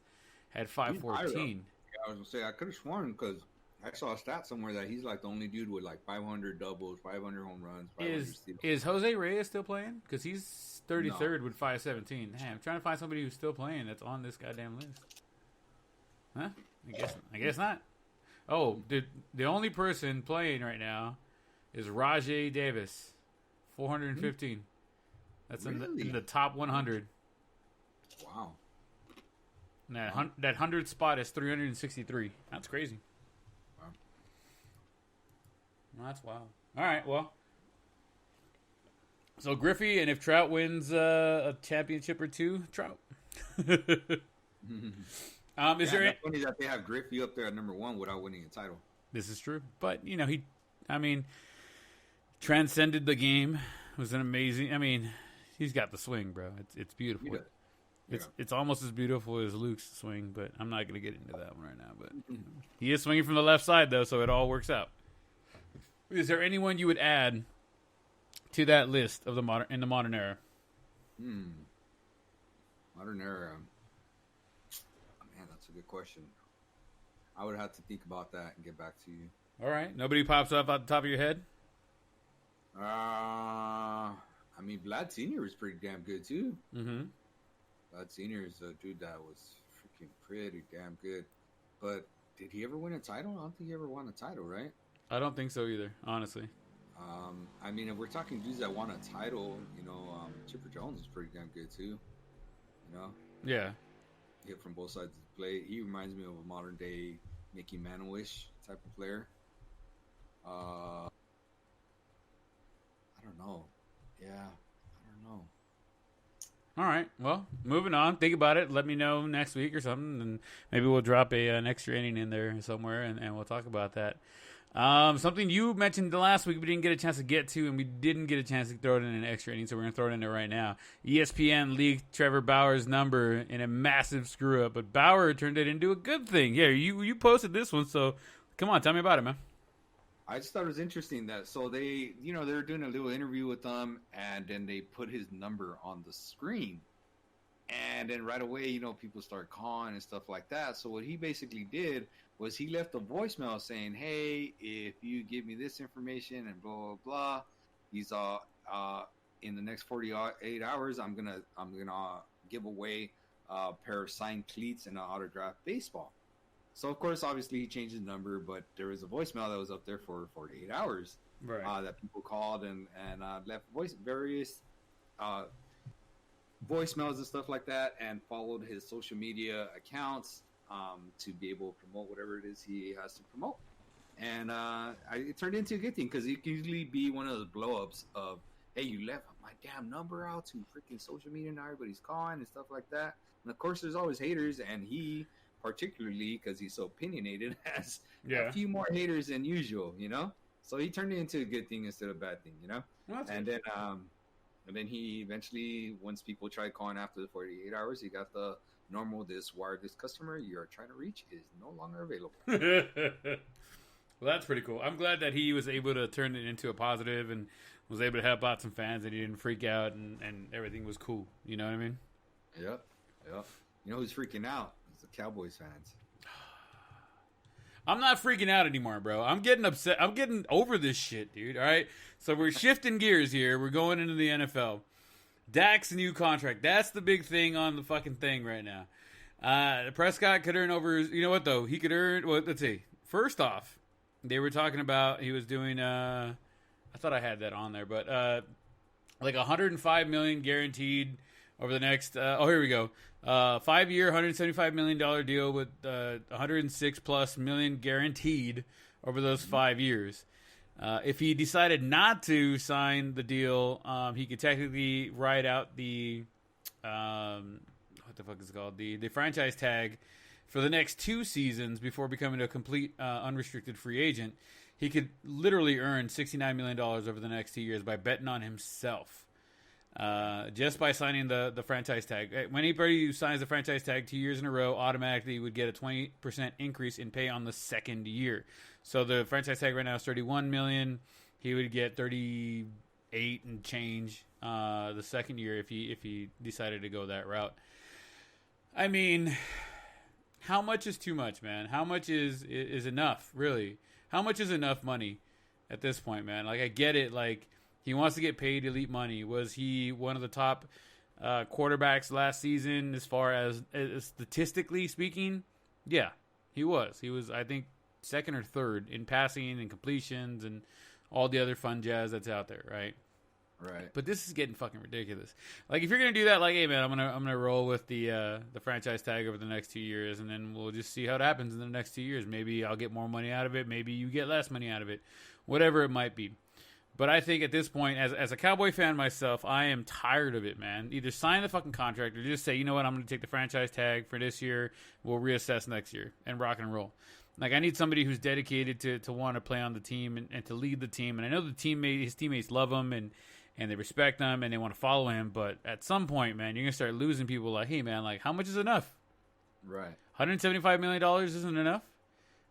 had 514. Yeah, I was going to say, I could have sworn because I saw a stat somewhere that he's like the only dude with like 500 doubles, 500 home runs, 500 steals. Is Jose Reyes still playing? Because he's 33rd with 517. Damn, I'm trying to find somebody who's still playing that's on this goddamn list. Huh? I guess not. Oh, the only person playing right now is Rajay Davis, 415. That's really? in the top 100. Wow. And that 100 spot is 363. That's crazy. Wow. Well, that's wild. All right, well. So Griffey, and if Trout wins a championship or two, Trout. Is there funny that they have Griffey up there at number 1 without winning a title? This is true, but he transcended the game. It was an amazing. He's got the swing, bro. It's beautiful. It's almost as beautiful as Luke's swing, but I'm not going to get into that one right now. But he is swinging from the left side though, so it all works out. Is there anyone you would add to that list of the modern era? Modern era. Man, that's a good question. I would have to think about that and get back to you. All right. Nobody pops up at the top of your head? Vlad Sr. was pretty damn good, too. Mm-hmm. Vlad Sr. is a dude that was freaking pretty damn good. But did he ever win a title? I don't think he ever won a title, right? I don't think so either, honestly. If we're talking dudes that won a title, Chipper Jones is pretty damn good, too. Yeah. Hit from both sides of the plate. He reminds me of a modern day Mickey Mantle-ish type of player. I don't know. Yeah, I don't know. All right. Well, moving on. Think about it. Let me know next week or something, and maybe we'll drop an extra inning in there somewhere, and we'll talk about that. Something you mentioned the last week we didn't get a chance to get to, and we didn't get a chance to throw it in an extra inning, so we're going to throw it in there right now. ESPN leaked Trevor Bauer's number in a massive screw-up, but Bauer turned it into a good thing. Yeah, you posted this one, so come on, tell me about it, man. I just thought it was interesting that, so they were doing a little interview with them, and then they put his number on the screen. And then right away, people start calling and stuff like that. So what he basically did was he left a voicemail saying, "Hey, if you give me this information and blah blah blah, he's in the next 48 hours, I'm gonna give away a pair of signed cleats and an autographed baseball." So of course, obviously, he changed his number, but there was a voicemail that was up there for 48 hours, right? That people called and left various voicemails and stuff like that, and followed his social media accounts to be able to promote whatever it is he has to promote. And it turned into a good thing, because it could usually be one of those blow-ups of, hey, you left my damn number out to freaking social media and everybody's calling and stuff like that. And of course, there's always haters, and he, particularly because he's so opinionated, has a few more haters than usual, So he turned it into a good thing instead of a bad thing, Well, and then he eventually, once people tried calling after the 48 hours, he got the normal, this wireless customer you are trying to reach is no longer available. Well, that's pretty cool. I'm glad that he was able to turn it into a positive and was able to help out some fans, and he didn't freak out, and everything was cool. You know what I mean? Yep. You know who's freaking out? It's the Cowboys fans. I'm not freaking out anymore, bro. I'm getting upset. I'm getting over this shit, dude. All right? So we're shifting gears here. We're going into the NFL. Dak's new contract. That's the big thing on the fucking thing right now. Prescott could earn over... You know what, though? He could earn... Well, let's see. First off, they were talking about... He was doing... I thought I had that on there, but... like $105 million guaranteed over the next... here we go. 5-year, $175 million deal with $106+ million guaranteed over those 5 years. If he decided not to sign the deal, he could technically ride out the what the fuck is it called? The franchise tag for the next 2 seasons before becoming a complete unrestricted free agent. He could literally earn $69 million over the next 2 years by betting on himself. Just by signing the franchise tag. When anybody signs the franchise tag 2 years in a row, automatically would get a 20% increase in pay on the second year. So the franchise tag right now is $31 million. He would get $38 and change the second year if he decided to go that route. I mean, how much is too much, man? How much is enough, really? How much is enough money at this point, man? Like, I get it, like, he wants to get paid elite money. Was he one of the top quarterbacks last season as far as statistically speaking? Yeah, he was. He was, I think, second or third in passing and completions and all the other fun jazz that's out there, right? Right. But this is getting fucking ridiculous. Like, if you're gonna do that, like, hey man, I'm gonna roll with the franchise tag over the next 2 years, and then we'll just see how it happens in the next 2 years. Maybe I'll get more money out of it. Maybe you get less money out of it. Whatever it might be. But I think at this point, as a Cowboy fan myself, I am tired of it, man. Either sign the fucking contract or just say, you know what, I'm going to take the franchise tag for this year. We'll reassess next year and rock and roll. Like, I need somebody who's dedicated to want to play on the team and to lead the team. And I know his teammates love him and they respect him and they want to follow him. But at some point, man, you're going to start losing people like, hey, man, like, how much is enough? Right. $175 million isn't enough?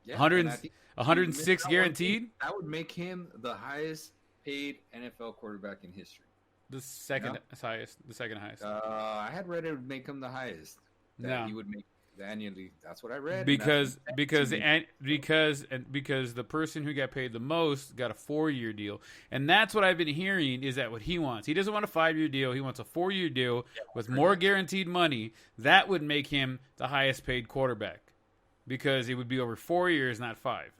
Yeah, 106 guaranteed? That would make him the highest paid NFL quarterback in history. The second highest. The second highest. I had read it would make him the highest. He would make annually. That's what I read. Because the person who got paid the most got a 4-year deal, and that's what I've been hearing is that what he wants. He doesn't want a 5-year deal. He wants a 4-year deal with more guaranteed money. That would make him the highest paid quarterback because it would be over 4 years, not 5.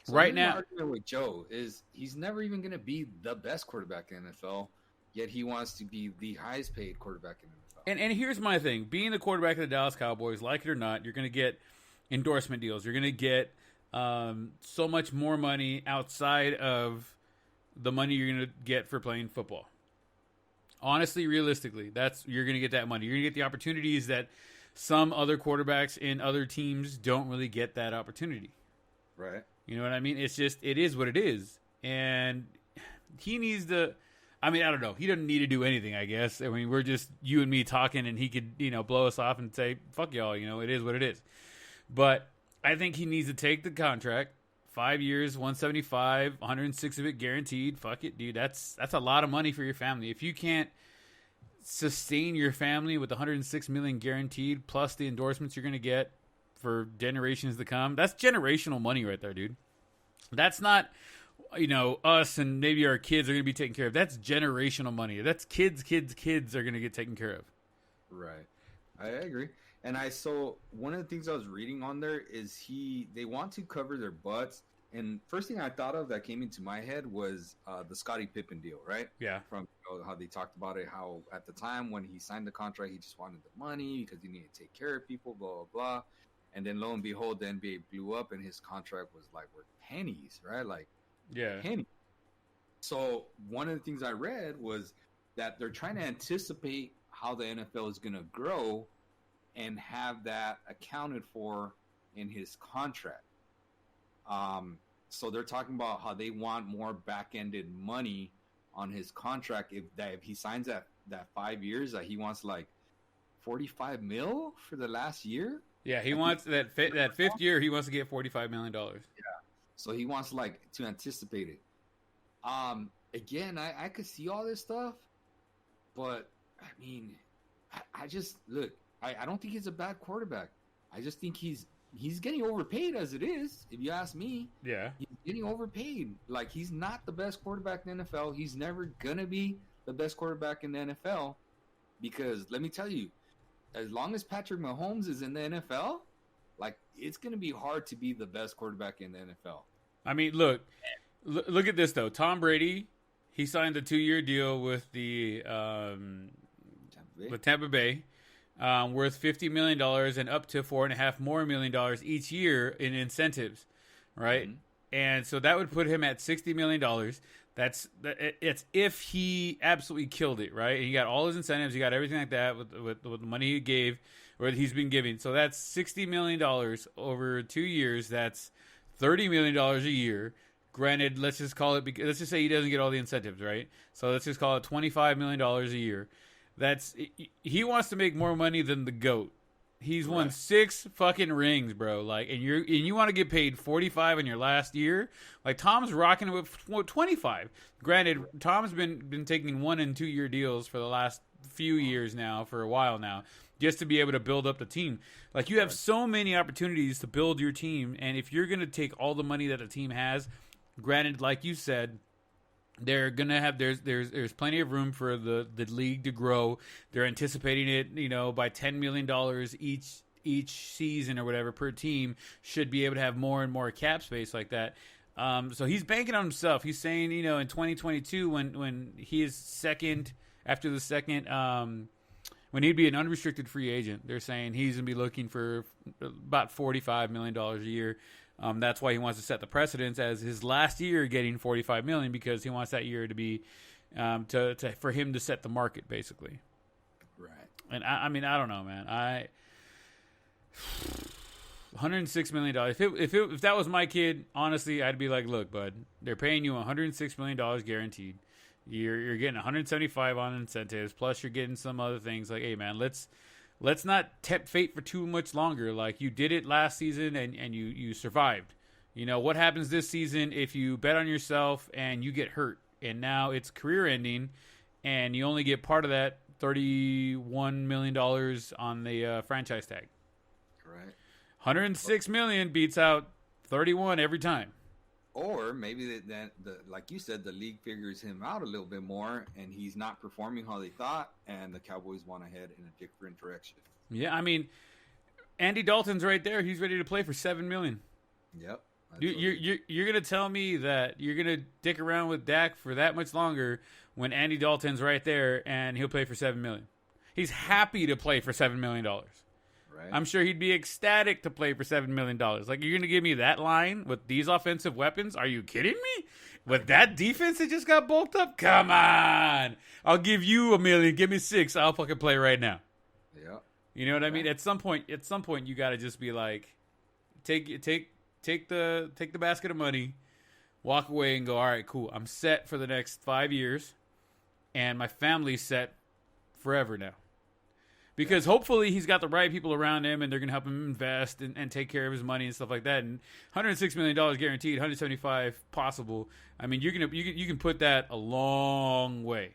So right now, my argument with Joe is he's never even going to be the best quarterback in the NFL, yet he wants to be the highest paid quarterback in the NFL. And here's my thing. Being the quarterback of the Dallas Cowboys, like it or not, you're going to get endorsement deals. You're going to get so much more money outside of the money you're going to get for playing football. Honestly, realistically, you're going to get that money. You're going to get the opportunities that some other quarterbacks in other teams don't really get that opportunity. Right. You know what I mean? It's just, it is what it is. And he needs to, I mean, I don't know. He doesn't need to do anything, I guess. I mean, we're just you and me talking, and he could, blow us off and say, fuck y'all, it is what it is. But I think he needs to take the contract, 5 years, 175, 106 of it guaranteed. Fuck it, dude. That's a lot of money for your family. If you can't sustain your family with 106 million guaranteed, plus the endorsements you're going to get for generations to come, that's generational money right there, dude. That's not, us and maybe our kids are going to be taken care of. That's generational money. That's kids are going to get taken care of. Right. I agree. And so one of the things I was reading on there is they want to cover their butts. And first thing I thought of that came into my head was the Scottie Pippen deal, right? Yeah. From how they talked about it, how at the time when he signed the contract, he just wanted the money because he needed to take care of people, blah, blah, blah. And then lo and behold, the NBA blew up and his contract was like worth pennies, right? Like, yeah. pennies. So one of the things I read was that they're trying to anticipate how the NFL is going to grow and have that accounted for in his contract. So they're talking about how they want more back-ended money on his contract. If he signs that 5 years, that he wants like $45 million for the last year. Yeah, he wants that fifth year. He wants to get $45 million. Yeah, so he wants to anticipate it. Again, I could see all this stuff, but I mean, I just look. I don't think he's a bad quarterback. I just think he's getting overpaid as it is. If you ask me, yeah, he's getting overpaid. Like, he's not the best quarterback in the NFL. He's never gonna be the best quarterback in the NFL because let me tell you, as long as Patrick Mahomes is in the NFL, like, it's gonna be hard to be the best quarterback in the NFL. I mean, look at this though. Tom Brady, he signed a 2-year deal with the Tampa Bay. Worth $50 million and up to $4.5 million more each year in incentives, right? Mm-hmm. And so that would put him at $60 million. It's if he absolutely killed it, right? And he got all his incentives, he got everything like that with the money he gave or he's been giving. So that's $60 million over 2 years. That's $30 million a year. Granted, let's just say he doesn't get all the incentives, right? So let's just call it $25 million a year. He wants to make more money than the GOAT. He's won 6 fucking rings, bro. Like, and you want to get paid 45 in your last year? Like, Tom's rocking it with 25. Granted, Tom's been taking 1 and 2 year deals for the last few years now, for a while now, just to be able to build up the team. Like, you have so many opportunities to build your team, and if you're gonna take all the money that the team has, granted, like you said, they're gonna have there's plenty of room for the league to grow. They're anticipating it, by $10 million each season or whatever per team should be able to have more and more cap space like that. So he's banking on himself. He's saying, in 2022 when he is second after the second, when he'd be an unrestricted free agent, they're saying he's gonna be looking for about $45 million a year. That's why he wants to set the precedence as his last year getting $45 million, because he wants that year to be for him to set the market, basically. Right. And I mean, I don't know, man. $106 million. If that was my kid, honestly, I'd be like, look, bud, they're paying you $106 million guaranteed. You're getting $175 on incentives, plus you're getting some other things. Like, hey, man, let's not tempt fate for too much longer. Like, you did it last season and you survived. What happens this season if you bet on yourself and you get hurt and now it's career ending and you only get part of that $31 million on the franchise tag? Right. $106 million beats out 31 every time. Or maybe like you said, the league figures him out a little bit more, and he's not performing how they thought, and the Cowboys want to head in a different direction. Yeah, I mean, Andy Dalton's right there. He's ready to play for $7 million. Yep. You're gonna tell me that you're gonna dick around with Dak for that much longer when Andy Dalton's right there and he'll play for $7 million? He's happy to play for $7 million. Right. I'm sure he'd be ecstatic to play for $7 million. Like, you're going to give me that line with these offensive weapons? Are you kidding me? With that defense that just got bulked up? Come on. I'll give you $1 million. Give me 6. I'll fucking play right now. Yeah. You know what I mean? At some point, you got to just be like, take take the basket of money, walk away, and go, all right, cool. I'm set for the next 5 years, and my family's set forever now. Because hopefully he's got the right people around him, and they're going to help him invest and take care of his money and stuff like that. And $106 million guaranteed, $175 possible. I mean, you can put that a long way.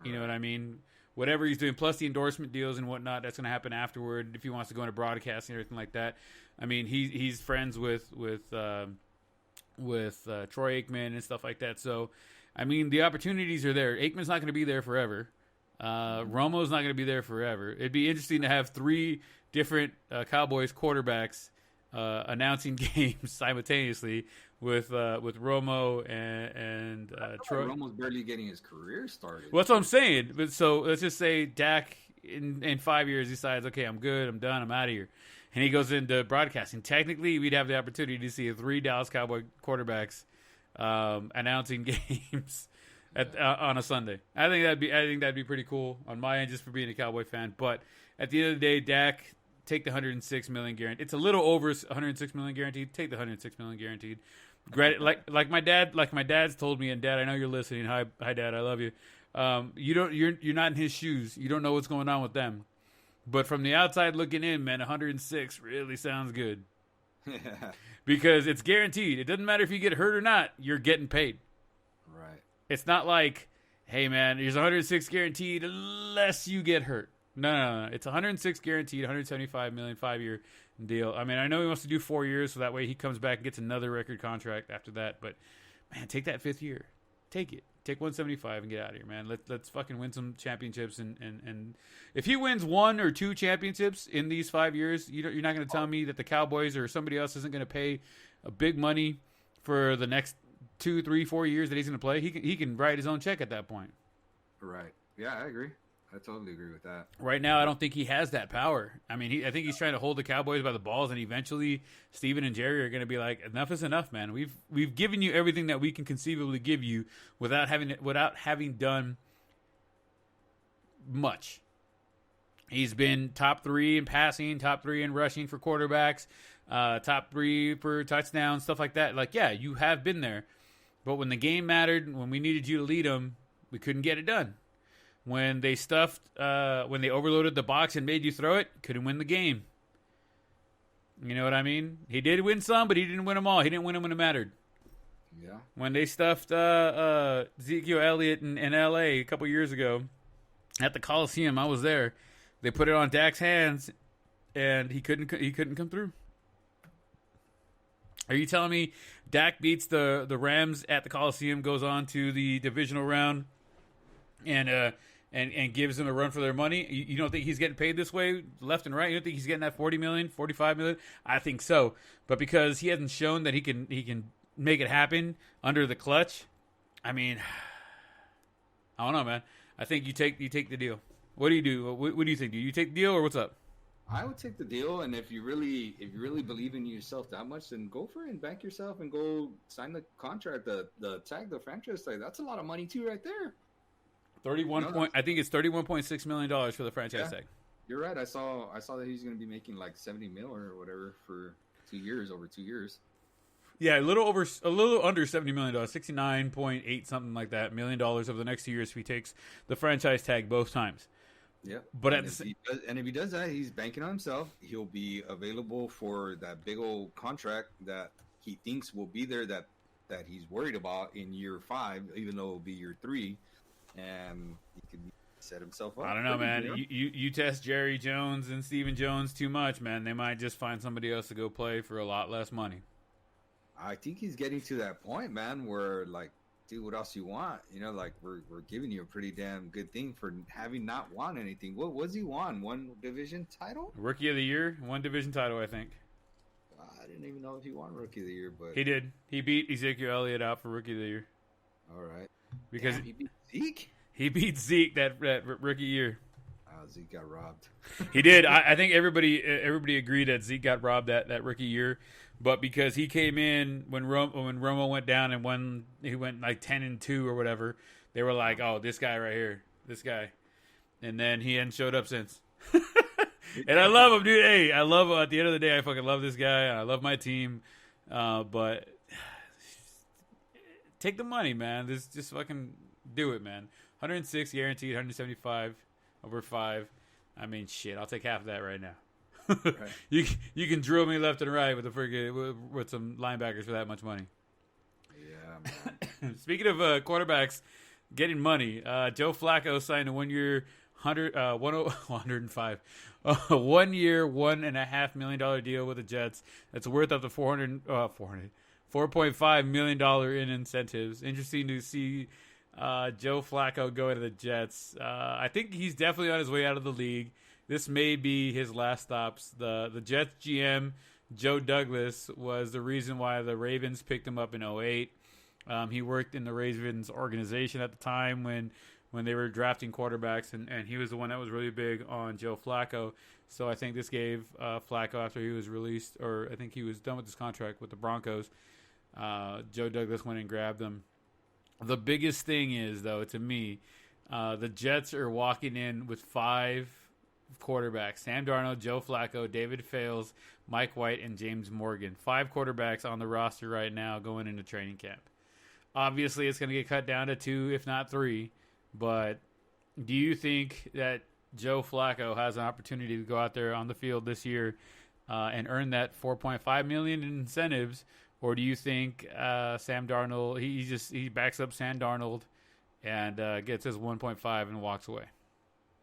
You know what I mean? Whatever he's doing, plus the endorsement deals and whatnot, that's going to happen afterward if he wants to go into broadcasting and everything like that. I mean, he's friends with Troy Aikman and stuff like that. So, I mean, the opportunities are there. Aikman's not going to be there forever. Romo's not going to be there forever. It'd be interesting to have 3 different Cowboys quarterbacks announcing games simultaneously with Romo and Troy. Romo's barely getting his career started. Well, that's what I'm saying. But so let's just say Dak in 5 years decides, okay, I'm good, I'm done, I'm out of here, and he goes into broadcasting. Technically, we'd have the opportunity to see 3 Dallas Cowboy quarterbacks announcing games on a Sunday. I think that'd be pretty cool on my end, just for being a Cowboy fan. But at the end of the day, Dak, take the $106 million guaranteed. It's a little over $106 million guaranteed. Take the $106 million guaranteed. Like my dad's told me, and Dad, I know you're listening. Hi, Dad, I love you. You're not in his shoes. You don't know what's going on with them. But from the outside looking in, man, 106 really sounds good. Because it's guaranteed. It doesn't matter if you get hurt or not. You're getting paid. Right. It's not like, hey, man, here's 106 guaranteed unless you get hurt. No. It's 106 guaranteed, 175 million, 5-year deal. I mean, I know he wants to do 4 years, so that way he comes back and gets another record contract after that. But, man, take that 5th year. Take it. Take 175 and get out of here, man. Let's fucking win some championships. And if he wins 1 or 2 championships in these 5 years, you're not going to tell me that the Cowboys or somebody else isn't going to pay a big money for the next 2, 3, 4 years that he's going to play. He can write his own check at that point. Right. Yeah, I agree. I totally agree with that. Right now, I don't think he has that power. I mean, I think he's trying to hold the Cowboys by the balls, and eventually Steven and Jerry are going to be like, enough is enough, man. We've given you everything that we can conceivably give you without having done much. He's been top 3 in passing, top 3 in rushing for quarterbacks, top 3 for touchdowns, stuff like that. Like, yeah, you have been there. But when the game mattered, when we needed you to lead them, we couldn't get it done. When they when they overloaded the box and made you throw it, couldn't win the game. You know what I mean? He did win some, but he didn't win them all. He didn't win them when it mattered. Yeah. When they stuffed Ezekiel Elliott in L.A. a couple years ago at the Coliseum, I was there. They put it on Dak's hands, and he couldn't come through. Are you telling me Dak beats the Rams at the Coliseum, goes on to the divisional round, and gives them a run for their money? You don't think he's getting paid this way left and right? You don't think he's getting that $40 million, $45 million? I think so. But because he hasn't shown that he can make it happen under the clutch, I mean, I don't know, man. I think you take the deal. What do you do? What do you think? Do you take the deal or what's up? I would take the deal, and if you really believe in yourself that much, then go for it and back yourself and go sign the contract, the tag, the franchise tag. That's a lot of money too, right there. I think it's $31.6 million for the franchise tag. You're right. I saw that he's going to be making like 70 mil or whatever for 2 years, over 2 years. Yeah, a little under $70 million, 69.8 something like that million dollars over the next 2 years if he takes the franchise tag both times. Yeah, but if he does that, he's banking on himself. He'll be available for that big old contract that he thinks will be there that he's worried about in year 5, even though it'll be year 3. And he can set himself up. I don't know, man. You test Jerry Jones and Stephen Jones too much, man. They might just find somebody else to go play for a lot less money. I think he's getting to that point, man, where like, dude, what else you want? You know, like we're giving you a pretty damn good thing for having not won anything. What was he won? 1 division title? Rookie of the year, 1 division title, I think. I didn't even know if he won Rookie of the Year, but he did. He beat Ezekiel Elliott out for Rookie of the Year. All right. Because he beat Zeke? He beat Zeke that rookie year. Zeke got robbed. He did. I think everybody agreed that Zeke got robbed that rookie year, but because he came in when Romo went down and he went like 10-2 or whatever, they were like, "Oh, this guy right here, this guy," and then he hadn't showed up since. And I love him, dude. Hey, I love him. At the end of the day, I fucking love this guy. I love my team. But take the money, man. Just fucking do it, man. 106 guaranteed, 175 over 5. I mean, shit. I'll take half of that right now. Right. You can drill me left and right with with some linebackers for that much money. Yeah, man. Speaking of quarterbacks getting money, Joe Flacco signed a 1 year, 105, 1 year, $1.5 million deal with the Jets. That's worth up to $4.5 million in incentives. Interesting to see Joe Flacco go to the Jets. I think he's definitely on his way out of the league. This may be his last stops. The Jets GM, Joe Douglas, was the reason why the Ravens picked him up in 2008. He worked in the Ravens organization at the time when they were drafting quarterbacks, and he was the one that was really big on Joe Flacco. So I think this gave Flacco, after he was released, or I think he was done with his contract with the Broncos, Joe Douglas went and grabbed him. The biggest thing is, though, to me, the Jets are walking in with 5 quarterbacks: Sam Darnold, Joe Flacco, David Fales, Mike White, and James Morgan. 5 quarterbacks on the roster right now going into training camp. Obviously, it's going to get cut down to 2, if not 3. But do you think that Joe Flacco has an opportunity to go out there on the field this year and earn that $4.5 million in incentives, or do you think Sam Darnold he backs up Sam Darnold and gets his 1.5 and walks away?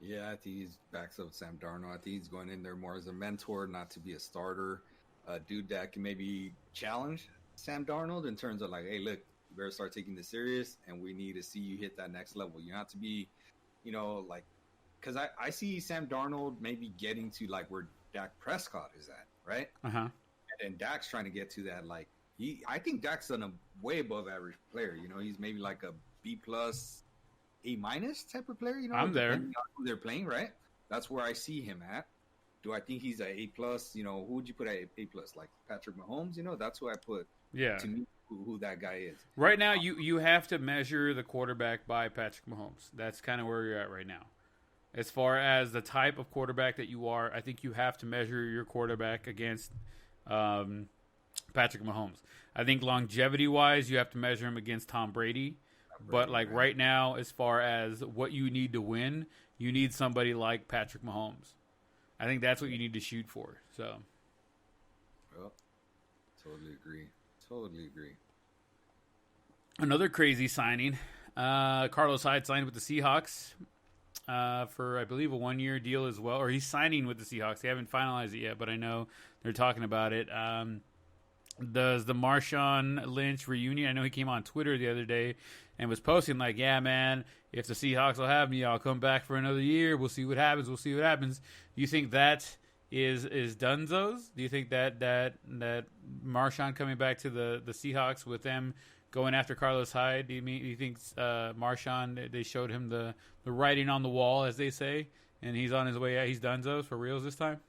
Yeah, I think he backs up Sam Darnold. I think he's going in there more as a mentor, not to be a starter, a dude that can maybe challenge Sam Darnold in terms of like, hey, look, you better start taking this serious, and we need to see you hit that next level. You have to be, like, because I see Sam Darnold maybe getting to like where Dak Prescott is at, right? Uh-huh. And Dak's trying to get to that, like, I think Dak's a way above average player. He's maybe like a B+, A- type of player. I'm there. Who they're playing, right? That's where I see him at. Do I think he's a A+? Who would you put at A+? Like Patrick Mahomes? That's who I put. Yeah. To me, who that guy is. Right now, you have to measure the quarterback by Patrick Mahomes. That's kind of where you're at right now. As far as the type of quarterback that you are, I think you have to measure your quarterback against Patrick Mahomes. I think longevity-wise, you have to measure him against Tom Brady. But like right now, as far as what you need to win, you need somebody like Patrick Mahomes. I think that's what you need to shoot for. So, well, totally agree. Another crazy signing. Carlos Hyde signed with the Seahawks for, I believe, a 1-year deal as well. Or he's signing with the Seahawks. They haven't finalized it yet, but I know they're talking about it. Does the Marshawn Lynch reunion? I know he came on Twitter the other day and was posting like, yeah, man, if the Seahawks will have me, I'll come back for another year. We'll see what happens. Do you think that is Dunzo's? Do you think that Marshawn coming back to the Seahawks with them going after Carlos Hyde? Do you think Marshawn, they showed him the writing on the wall, as they say, and he's on his way out? He's Dunzo's for reals this time?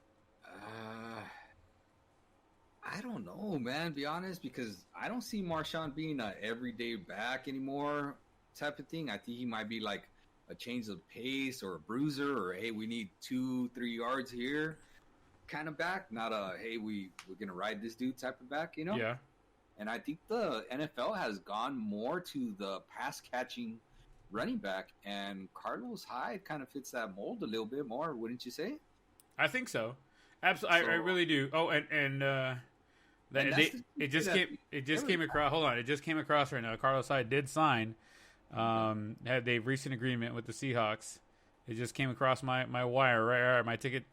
I don't know, man, be honest, because I don't see Marshawn being a everyday back anymore type of thing. I think he might be like a change of pace or a bruiser or, hey, we need 2-3 yards here kind of back, not a, hey, we're going to ride this dude type of back, Yeah. And I think the NFL has gone more to the pass-catching running back, and Carlos Hyde kind of fits that mold a little bit more, wouldn't you say? I think so. Absolutely, I really do. Oh, it just came across. Hold on, it just came across right now. Carlos Hyde did sign. Had a recent agreement with the Seahawks. It just came across my wire. Right, my ticket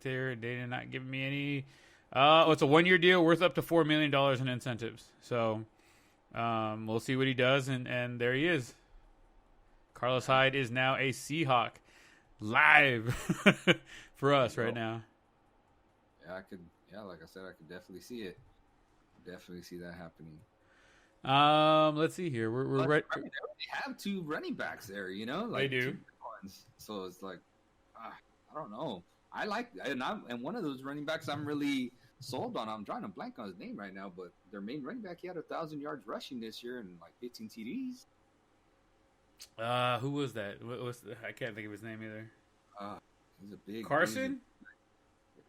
there. They did not give me any. It's a 1-year deal worth up to $4 million in incentives. So, we'll see what he does, and there he is. Carlos Hyde is now a Seahawk live for us right now. Yeah, like I said, I could definitely see it. Definitely see that happening. Let's see here. We're right. I mean, they already have 2 running backs there, like they do. 2 ones. So it's like, I don't know. I like, and one of those running backs I'm really sold on. I'm drawing a blank on his name right now, but their main running back, he had 1,000 yards rushing this year and like 15 TDs. Who was that? I can't think of his name either. He's a big Carson.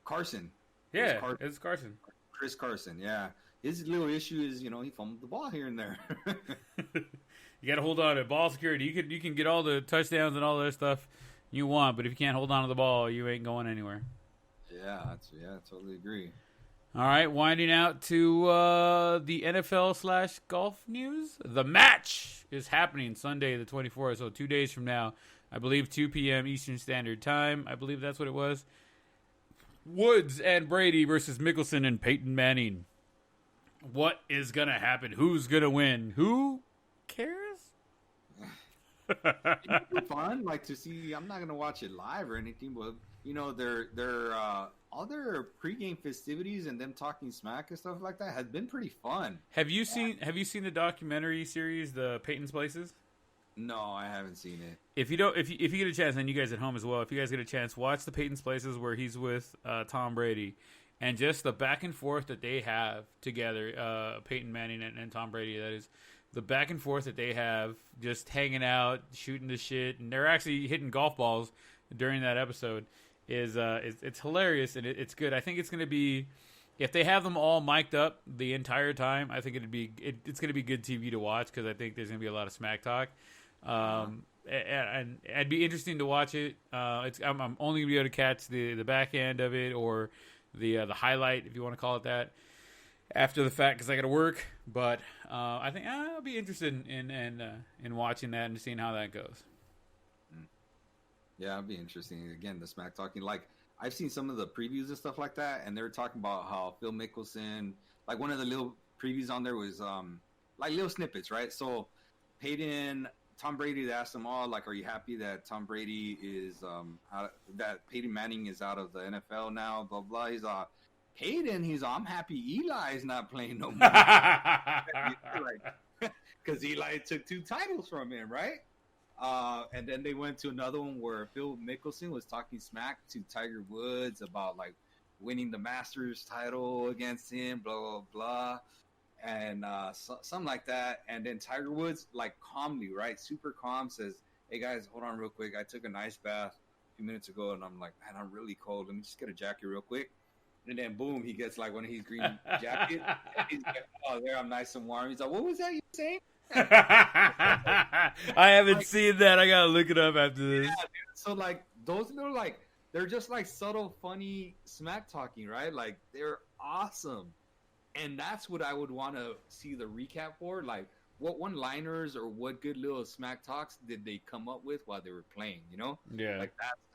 Carson. Yeah, it's Carson. Chris Carson. Yeah, his little issue is he fumbled the ball here and there. You got to hold on to ball security. You can get all the touchdowns and all that stuff you want, but if you can't hold on to the ball, you ain't going anywhere. Yeah, I totally agree. All right, winding out to the NFL/golf news. The match is happening Sunday the 24th, so 2 days from now. I believe 2 p.m. Eastern Standard Time. I believe that's what it was. Woods and Brady versus Mickelson and Peyton Manning. What is going to happen? Who's going to win? Who cares? It's fun, to see. I'm not going to watch it live or anything, but their all their pregame festivities and them talking smack and stuff like that has been pretty fun. Have you seen the documentary series, The Peyton's Places? No, I haven't seen it. If you get a chance, and you guys at home as well, if you guys get a chance, watch The Peyton's Places where he's with Tom Brady, and just the back and forth that they have together, Peyton Manning and Tom Brady. That is the back and forth that they have, just hanging out, shooting the shit, and they're actually hitting golf balls during that episode. It's hilarious and it's good. I think it's going to be, if they have them all mic'd up the entire time, I think it's going to be good TV to watch, because I think there's going to be a lot of smack talk. And it'd be interesting to watch it. I'm only going to be able to catch the back end of it, or the highlight, if you want to call it that, after the fact, because I got to work. But I think I'll be interested in watching that and seeing how that goes. Yeah, it'd be interesting. Again, the smack talking. I've seen some of the previews and stuff like that, and they were talking about how Phil Mickelson, one of the little previews on there was little snippets, right? So Peyton, Tom Brady asked them all, are you happy that Tom Brady is that Peyton Manning is out of the NFL now? Blah blah. He's Peyton. I'm happy Eli's not playing no more. Because Eli took 2 titles from him, right? And then they went to another one where Phil Mickelson was talking smack to Tiger Woods about winning the Masters title against him, blah blah blah, and something like that. And then Tiger Woods, calmly, right, super calm, says, "Hey guys, hold on real quick. I took a nice bath a few minutes ago, and I'm man, I'm really cold. Let me just get a jacket real quick." And then boom, he gets one of his green jacket. He's there, I'm nice and warm. He's "What was that you saying?" I haven't seen that. I gotta look it up after this. Yeah, so those little they're just subtle, funny smack talking, right? They're awesome, and that's what I would want to see the recap for. What one-liners or what good little smack talks did they come up with while they were playing? Yeah, that.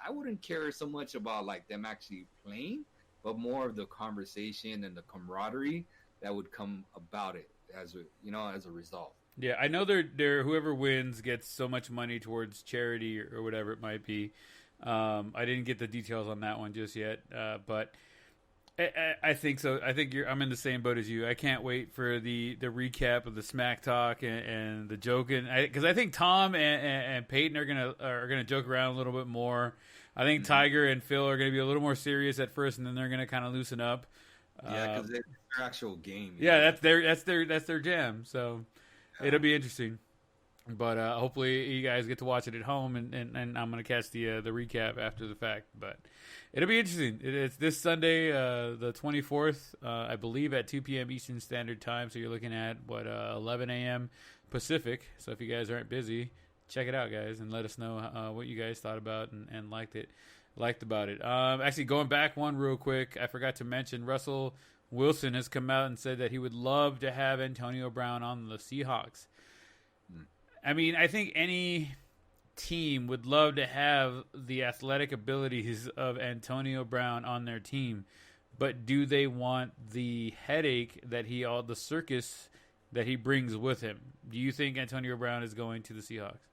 I wouldn't care so much about them actually playing, but more of the conversation and the camaraderie that would come about it as a result. Yeah, I know they're whoever wins gets so much money towards charity or whatever it might be. I didn't get the details on that one just yet, but I think so. I think I'm in the same boat as you. I can't wait for the recap of the smack talk and the joking, because I think Tom and Peyton are gonna joke around a little bit more. I think Tiger and Phil are gonna be a little more serious at first, and then they're gonna kind of loosen up. Yeah, because it's their actual game. Yeah, that's their jam. So. It'll be interesting, but hopefully you guys get to watch it at home, and I'm going to catch the recap after the fact. But it'll be interesting. It's this Sunday, the 24th, I believe, at 2 p.m. Eastern Standard Time. So you're looking at 11 a.m. Pacific. So if you guys aren't busy, check it out, guys, and let us know what you guys thought about and liked about it. Actually, going back one real quick, I forgot to mention Russell Wilson has come out and said that he would love to have Antonio Brown on the Seahawks. I mean, I think any team would love to have the athletic abilities of Antonio Brown on their team, but do they want the headache the circus that he brings with him? Do you think Antonio Brown is going to the Seahawks?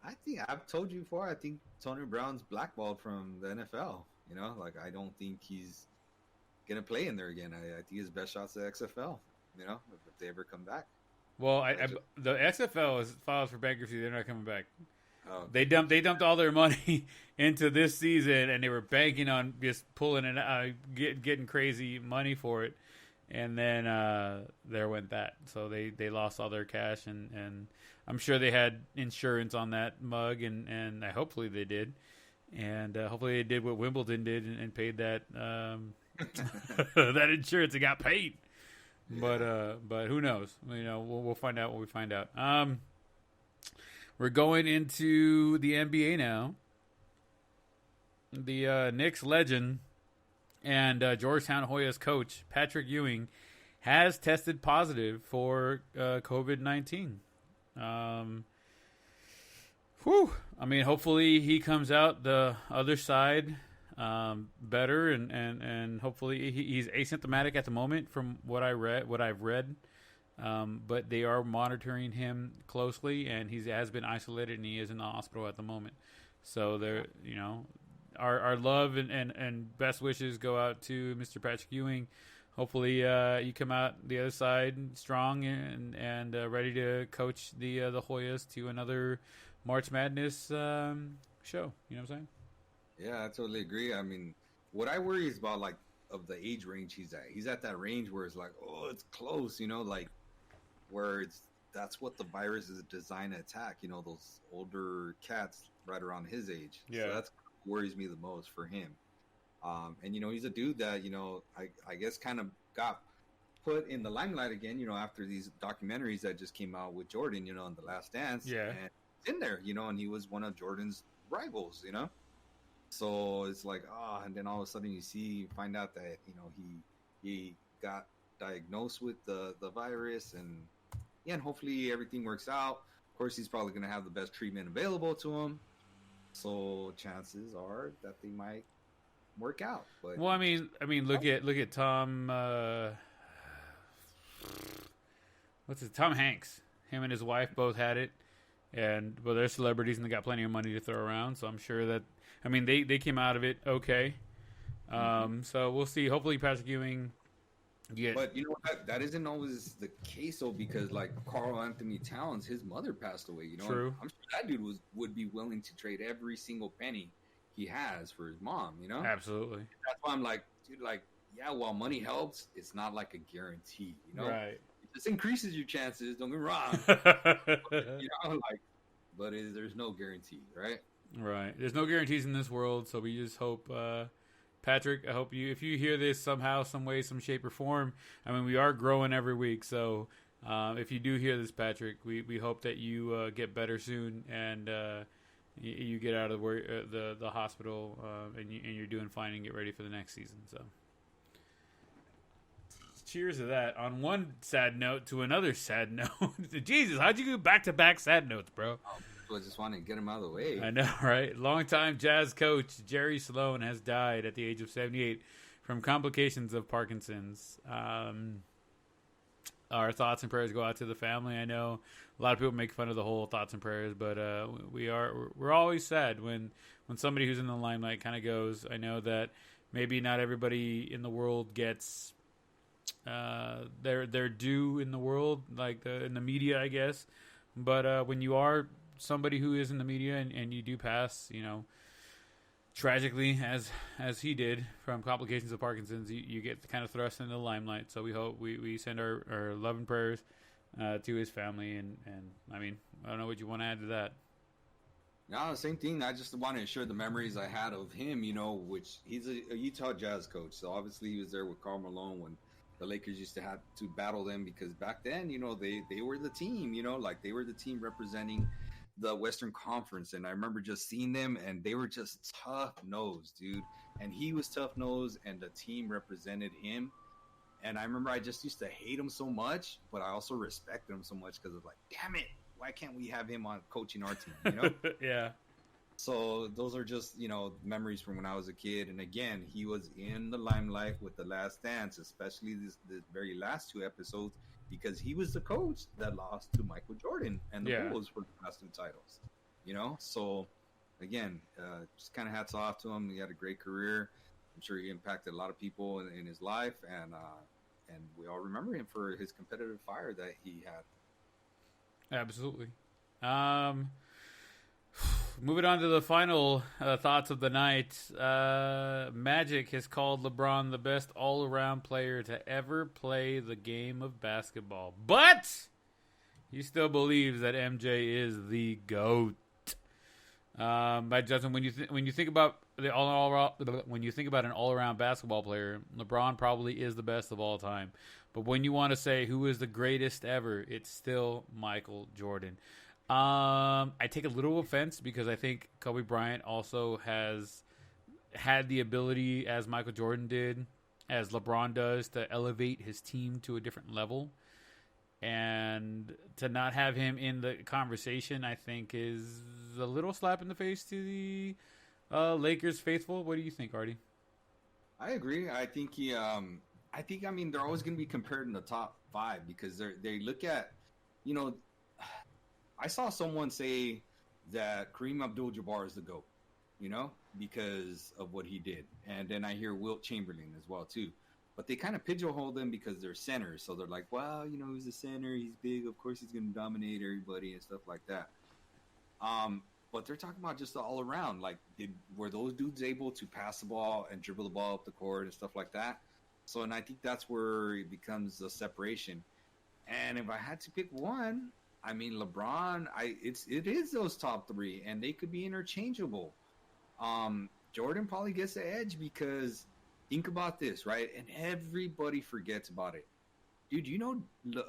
I think I've told you before. I think Antonio Brown's blackballed from the NFL. I don't think he's gonna play in there again. I think his best shot's the XFL. If they ever come back. Well, the XFL is filed for bankruptcy. They're not coming back. Oh. They dumped all their money into this season, and they were banking on just pulling it, getting crazy money for it, and then there went that. So they lost all their cash, and I'm sure they had insurance on that mug, and hopefully they did, and hopefully they did what Wimbledon did and paid that. that insurance. It got paid. Yeah. But who knows? We'll find out when we find out. We're going into the NBA now. The Knicks legend and Georgetown Hoyas coach Patrick Ewing has tested positive for COVID-19. Hopefully he comes out the other side better, and hopefully he's asymptomatic at the moment from what I've read. But they are monitoring him closely, and he has been isolated, and he is in the hospital at the moment. So there, our love and best wishes go out to Mr. Patrick Ewing. Hopefully, you come out the other side strong and ready to coach the Hoyas to another March Madness show. You know what I'm saying? Yeah, I totally agree. I mean, what I worry is about, like, of the age range he's at. He's at that range where it's like, oh, it's close, like where that's what the virus is designed to attack. Those older cats right around his age. Yeah, so that's what worries me the most for him. And he's a dude that I guess kind of got put in the limelight again. After these documentaries that just came out with Jordan. In The Last Dance. Yeah, and he's in there. And he was one of Jordan's rivals. So it's like, and then all of a sudden you find out that he got diagnosed with the virus, and hopefully everything works out. Of course, he's probably going to have the best treatment available to him. So chances are that they might work out. But look at Tom. Tom Hanks. Him and his wife both had it, and they're celebrities and they got plenty of money to throw around. So I'm sure that they came out of it okay. So we'll see. Hopefully, Patrick Ewing. But that isn't always the case though, because like Karl Anthony Towns, his mother passed away. True. I'm sure that dude would be willing to trade every single penny he has for his mom. Absolutely. That's why I'm like, dude, yeah, while money helps, it's not like a guarantee. Right. It just increases your chances. Don't get me wrong. But there's no guarantee, right? Right. There's no guarantees in this world, so we just hope. Patrick, I hope if you hear this somehow, some way, some shape or form, we are growing every week. So if you do hear this, Patrick, we hope that you get better soon and you get out of the hospital and you're doing fine and get ready for the next season. So cheers to that. On one sad note to another sad note. Jesus, how'd you go back-to-back sad notes, bro? I just want to get him out of the way. I know, right? Longtime Jazz coach Jerry Sloan has died at the age of 78 from complications of Parkinson's. Our thoughts and prayers go out to the family. I know a lot of people make fun of the whole thoughts and prayers, but we're always sad when somebody who's in the limelight kind of goes. I know that maybe not everybody in the world gets their due in the world, like in the media, I guess. But when you are somebody who is in the media and you do pass, tragically as he did from complications of Parkinson's, you get kind of thrust into the limelight. So we hope we send our love and prayers to his family. And I don't know what you want to add to that. No, same thing. I just want to share the memories I had of him, which he's a Utah Jazz coach. So obviously he was there with Karl Malone when the Lakers used to have to battle them, because back then, they were the team, they were the team representing the Western Conference. And I remember just seeing them, and they were just tough-nosed, dude. And he was tough-nosed, and the team represented him. And I remember I just used to hate him so much, but I also respected him so much because I was like, damn it, why can't we have him on coaching our team, Yeah. So those are just, memories from when I was a kid. And again, he was in the limelight with The Last Dance, especially the very last two episodes, because he was the coach that lost to Michael Jordan and the Bulls for the last two titles, So again, just kind of hats off to him. He had a great career. I'm sure he impacted a lot of people in his life, and we all remember him for his competitive fire that he had. Absolutely. Moving on to the final thoughts of the night. Magic has called LeBron the best all-around player to ever play the game of basketball. But he still believes that MJ is the GOAT. By Justin, when you think about when you think about an all-around basketball player, LeBron probably is the best of all time. But when you want to say who is the greatest ever, it's still Michael Jordan. I take a little offense because I think Kobe Bryant also has had the ability, as Michael Jordan did, as LeBron does, to elevate his team to a different level. And to not have him in the conversation, I think, is a little slap in the face to the Lakers faithful. What do you think, Artie? I agree. I think I mean, they're always going to be compared in the top 5 because they look at, I saw someone say that Kareem Abdul-Jabbar is the GOAT, because of what he did. And then I hear Wilt Chamberlain as well, too. But they kind of pigeonhole them because they're centers. So they're like, well, he's a center. He's big. Of course, he's going to dominate everybody and stuff like that. But they're talking about just all around. Like, were those dudes able to pass the ball and dribble the ball up the court and stuff like that? So, and I think that's where it becomes a separation. And if I had to pick one, I mean, LeBron, it is those top 3, and they could be interchangeable. Jordan probably gets the edge because think about this, right? And everybody forgets about it. Dude,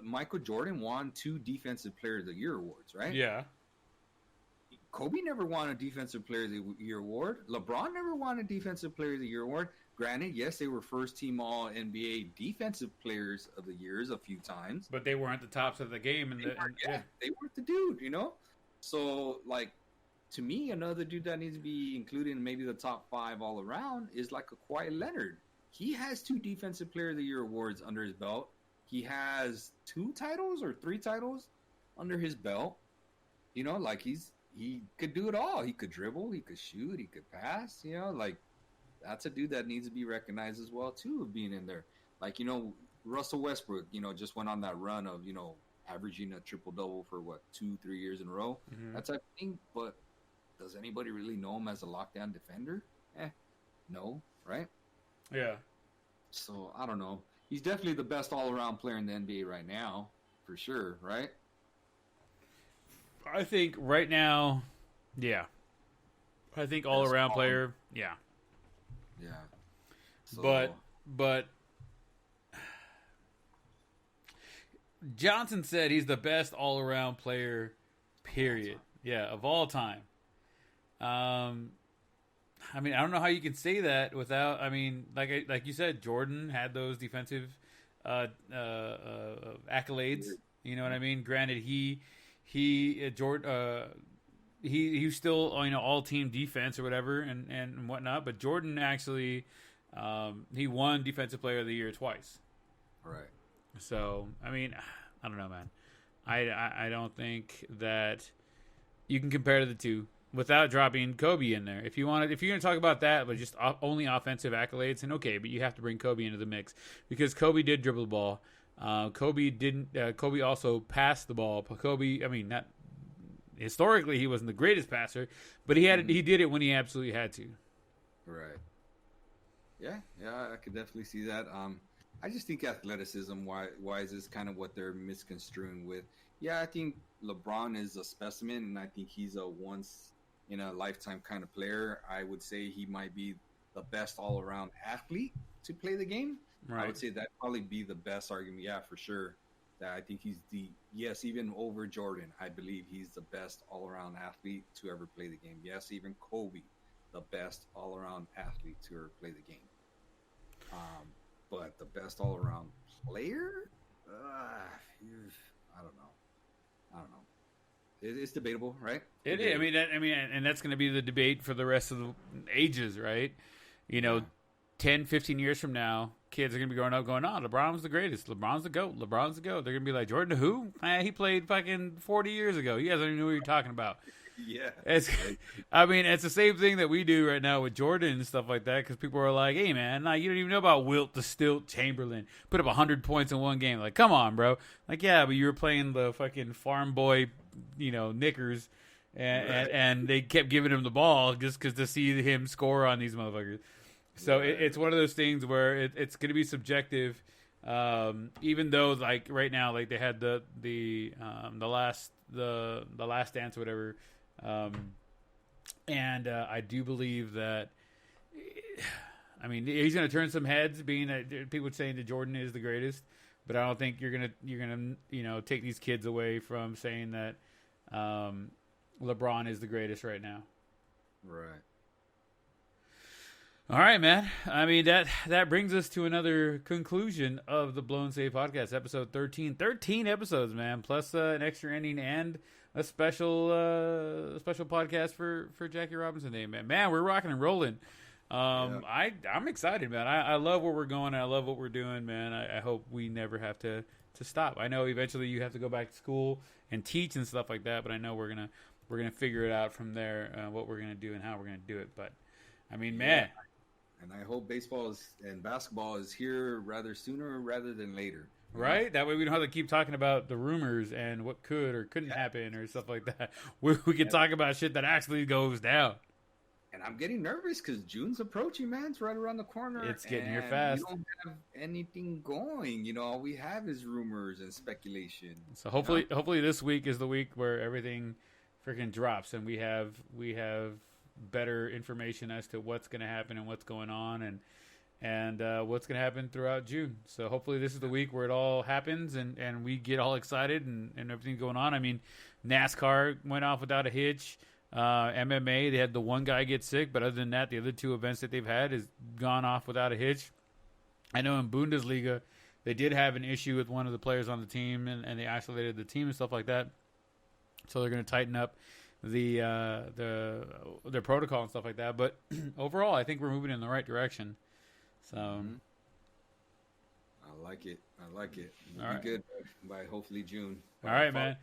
Michael Jordan won 2 Defensive Player of the Year awards, right? Yeah. Kobe never won a Defensive Player of the Year award. LeBron never won a Defensive Player of the Year award. Granted, yes, they were first-team All-NBA Defensive Players of the Years a few times. But they weren't the tops of the game. They weren't the dude, So, like, to me, another dude that needs to be included in maybe the top 5 all around is like a Kawhi Leonard. He has 2 Defensive Player of the Year awards under his belt. He has 2 titles or 3 titles under his belt. Like he could do it all. He could dribble, he could shoot, he could pass. Like that's a dude that needs to be recognized as well too of being in there. Like Russell Westbrook, just went on that run of averaging a triple double for 2-3 years in a row. Mm-hmm. That type of thing, but. Does anybody really know him as a lockdown defender? No, right? Yeah. So, I don't know. He's definitely the best all-around player in the NBA right now, for sure, right? I think right now, yeah. I think all-around player, yeah. Yeah. So, But Johnson said he's the best all-around player, period. Yeah, of all time. I mean, I don't know how you can say that without. I mean, like you said, Jordan had those defensive accolades. You know what I mean? Granted, he was still all team defense or whatever and whatnot. But Jordan actually he won Defensive Player of the Year twice. Right. So I mean, I don't know, man. I don't think that you can compare the two. Without dropping Kobe in there. If you're going to talk about that, but just only offensive accolades, then okay, but you have to bring Kobe into the mix because Kobe did dribble the ball. Kobe didn't. Kobe also passed the ball. Kobe, I mean, not historically he wasn't the greatest passer, but he did it when he absolutely had to. Right. Yeah, I could definitely see that. I just think athleticism wise is kind of what they're misconstruing with. Yeah, I think LeBron is a specimen, and I think he's a once in a lifetime kind of player. I would say he might be the best all around athlete to play the game. Right. I would say that'd probably be the best argument. Yeah, for sure. That I think he's even over Jordan. I believe he's the best all around athlete to ever play the game. Yes, even Kobe, the best all around athlete to ever play the game. But the best all around player, I don't know. It's debatable, right? It is. I mean, and that's going to be the debate for the rest of the ages, right? 10, 15 years from now, kids are going to be growing up going, LeBron's the greatest. LeBron's the GOAT. LeBron's the GOAT. They're going to be like, Jordan who? He played fucking 40 years ago. You guys don't even know what you're talking about. Yeah. It's the same thing that we do right now with Jordan and stuff like that because people are like, hey, man, you don't even know about Wilt the Stilt Chamberlain. Put up 100 points in one game. Like, come on, bro. Like, yeah, but you were playing the fucking farm boy, knickers, and they kept giving him the ball just because to see him score on these motherfuckers. So it's one of those things where it's going to be subjective, even though like right now, like they had the last dance or whatever, and I do believe that I mean, he's going to turn some heads, being that people saying that Jordan is the greatest. But I don't think you're gonna take these kids away from saying that LeBron is the greatest right now. Right. All right, man. I mean, that brings us to another conclusion of the Blown Save podcast, episode 13. 13 episodes, man, plus an extra ending and a special podcast for Jackie Robinson Day, man. Man, we're rocking and rolling. I'm excited, man. I love where we're going. I love what we're doing, man. I hope we never have to stop. I know eventually you have to go back to school and teach and stuff like that, but I know we're gonna figure it out from there, what we're gonna do and how we're gonna do it. But I mean, man. And I hope baseball and basketball is here rather sooner rather than later. Right? That way we don't have to keep talking about the rumors and what could or couldn't happen or stuff like that. We can talk about shit that actually goes down. And I'm getting nervous because June's approaching, man. It's right around the corner. It's getting here fast. We don't have anything going. All we have is rumors and speculation. So hopefully this week is the week where everything freaking drops and we have better information as to what's going to happen and what's going on and what's going to happen throughout June. So hopefully this is the week where it all happens and we get all excited and everything going on. I mean, NASCAR went off without a hitch. MMA, they had the one guy get sick, but other than that, the other two events that they've had has gone off without a hitch. I know in Bundesliga, they did have an issue with one of the players on the team, and they isolated the team and stuff like that. So they're going to tighten up their protocol and stuff like that. But overall, I think we're moving in the right direction. So I like it. It'll all be right. good by hopefully June. All right, man.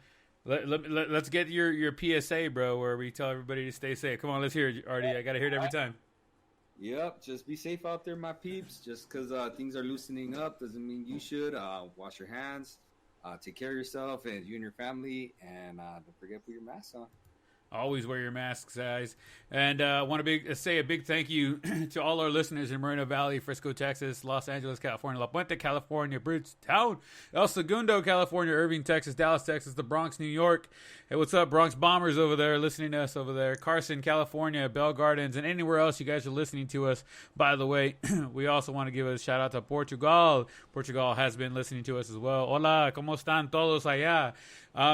Let's get your PSA, bro, where we tell everybody to stay safe. Come on, let's hear it, Artie. I got to hear it every time. Yep, just be safe out there, my peeps. Just because things are loosening up doesn't mean you should. Wash your hands, take care of yourself and you and your family, and don't forget to put your mask on. Always wear your masks, guys. And I want to say a big thank you to all our listeners in Moreno Valley, Frisco, Texas, Los Angeles, California, La Puente, California, Bridgetown, El Segundo, California, Irving, Texas, Dallas, Texas, the Bronx, New York. Hey, what's up, Bronx Bombers over there listening to us over there. Carson, California, Bell Gardens, and anywhere else you guys are listening to us. By the way, we also want to give a shout out to Portugal. Portugal has been listening to us as well. Hola, ¿cómo están todos allá?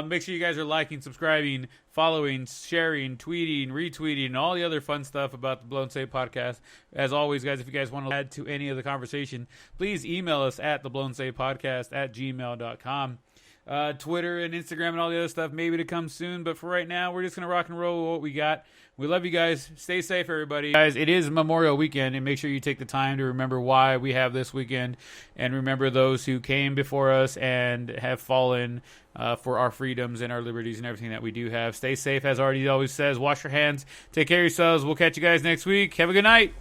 Make sure you guys are liking, subscribing, following, sharing, tweeting, retweeting, and all the other fun stuff about the Blown Save podcast. As always, guys, if you guys want to add to any of the conversation, please email us at theblown.savepodcast@gmail.com. Twitter and Instagram and all the other stuff maybe to come soon, but for right now, we're just going to rock and roll with what we got. We love you guys. Stay safe, everybody. Guys, it is Memorial Weekend, and make sure you take the time to remember why we have this weekend and remember those who came before us and have fallen for our freedoms and our liberties and everything that we do have. Stay safe, as Artie always says. Wash your hands. Take care of yourselves. We'll catch you guys next week. Have a good night.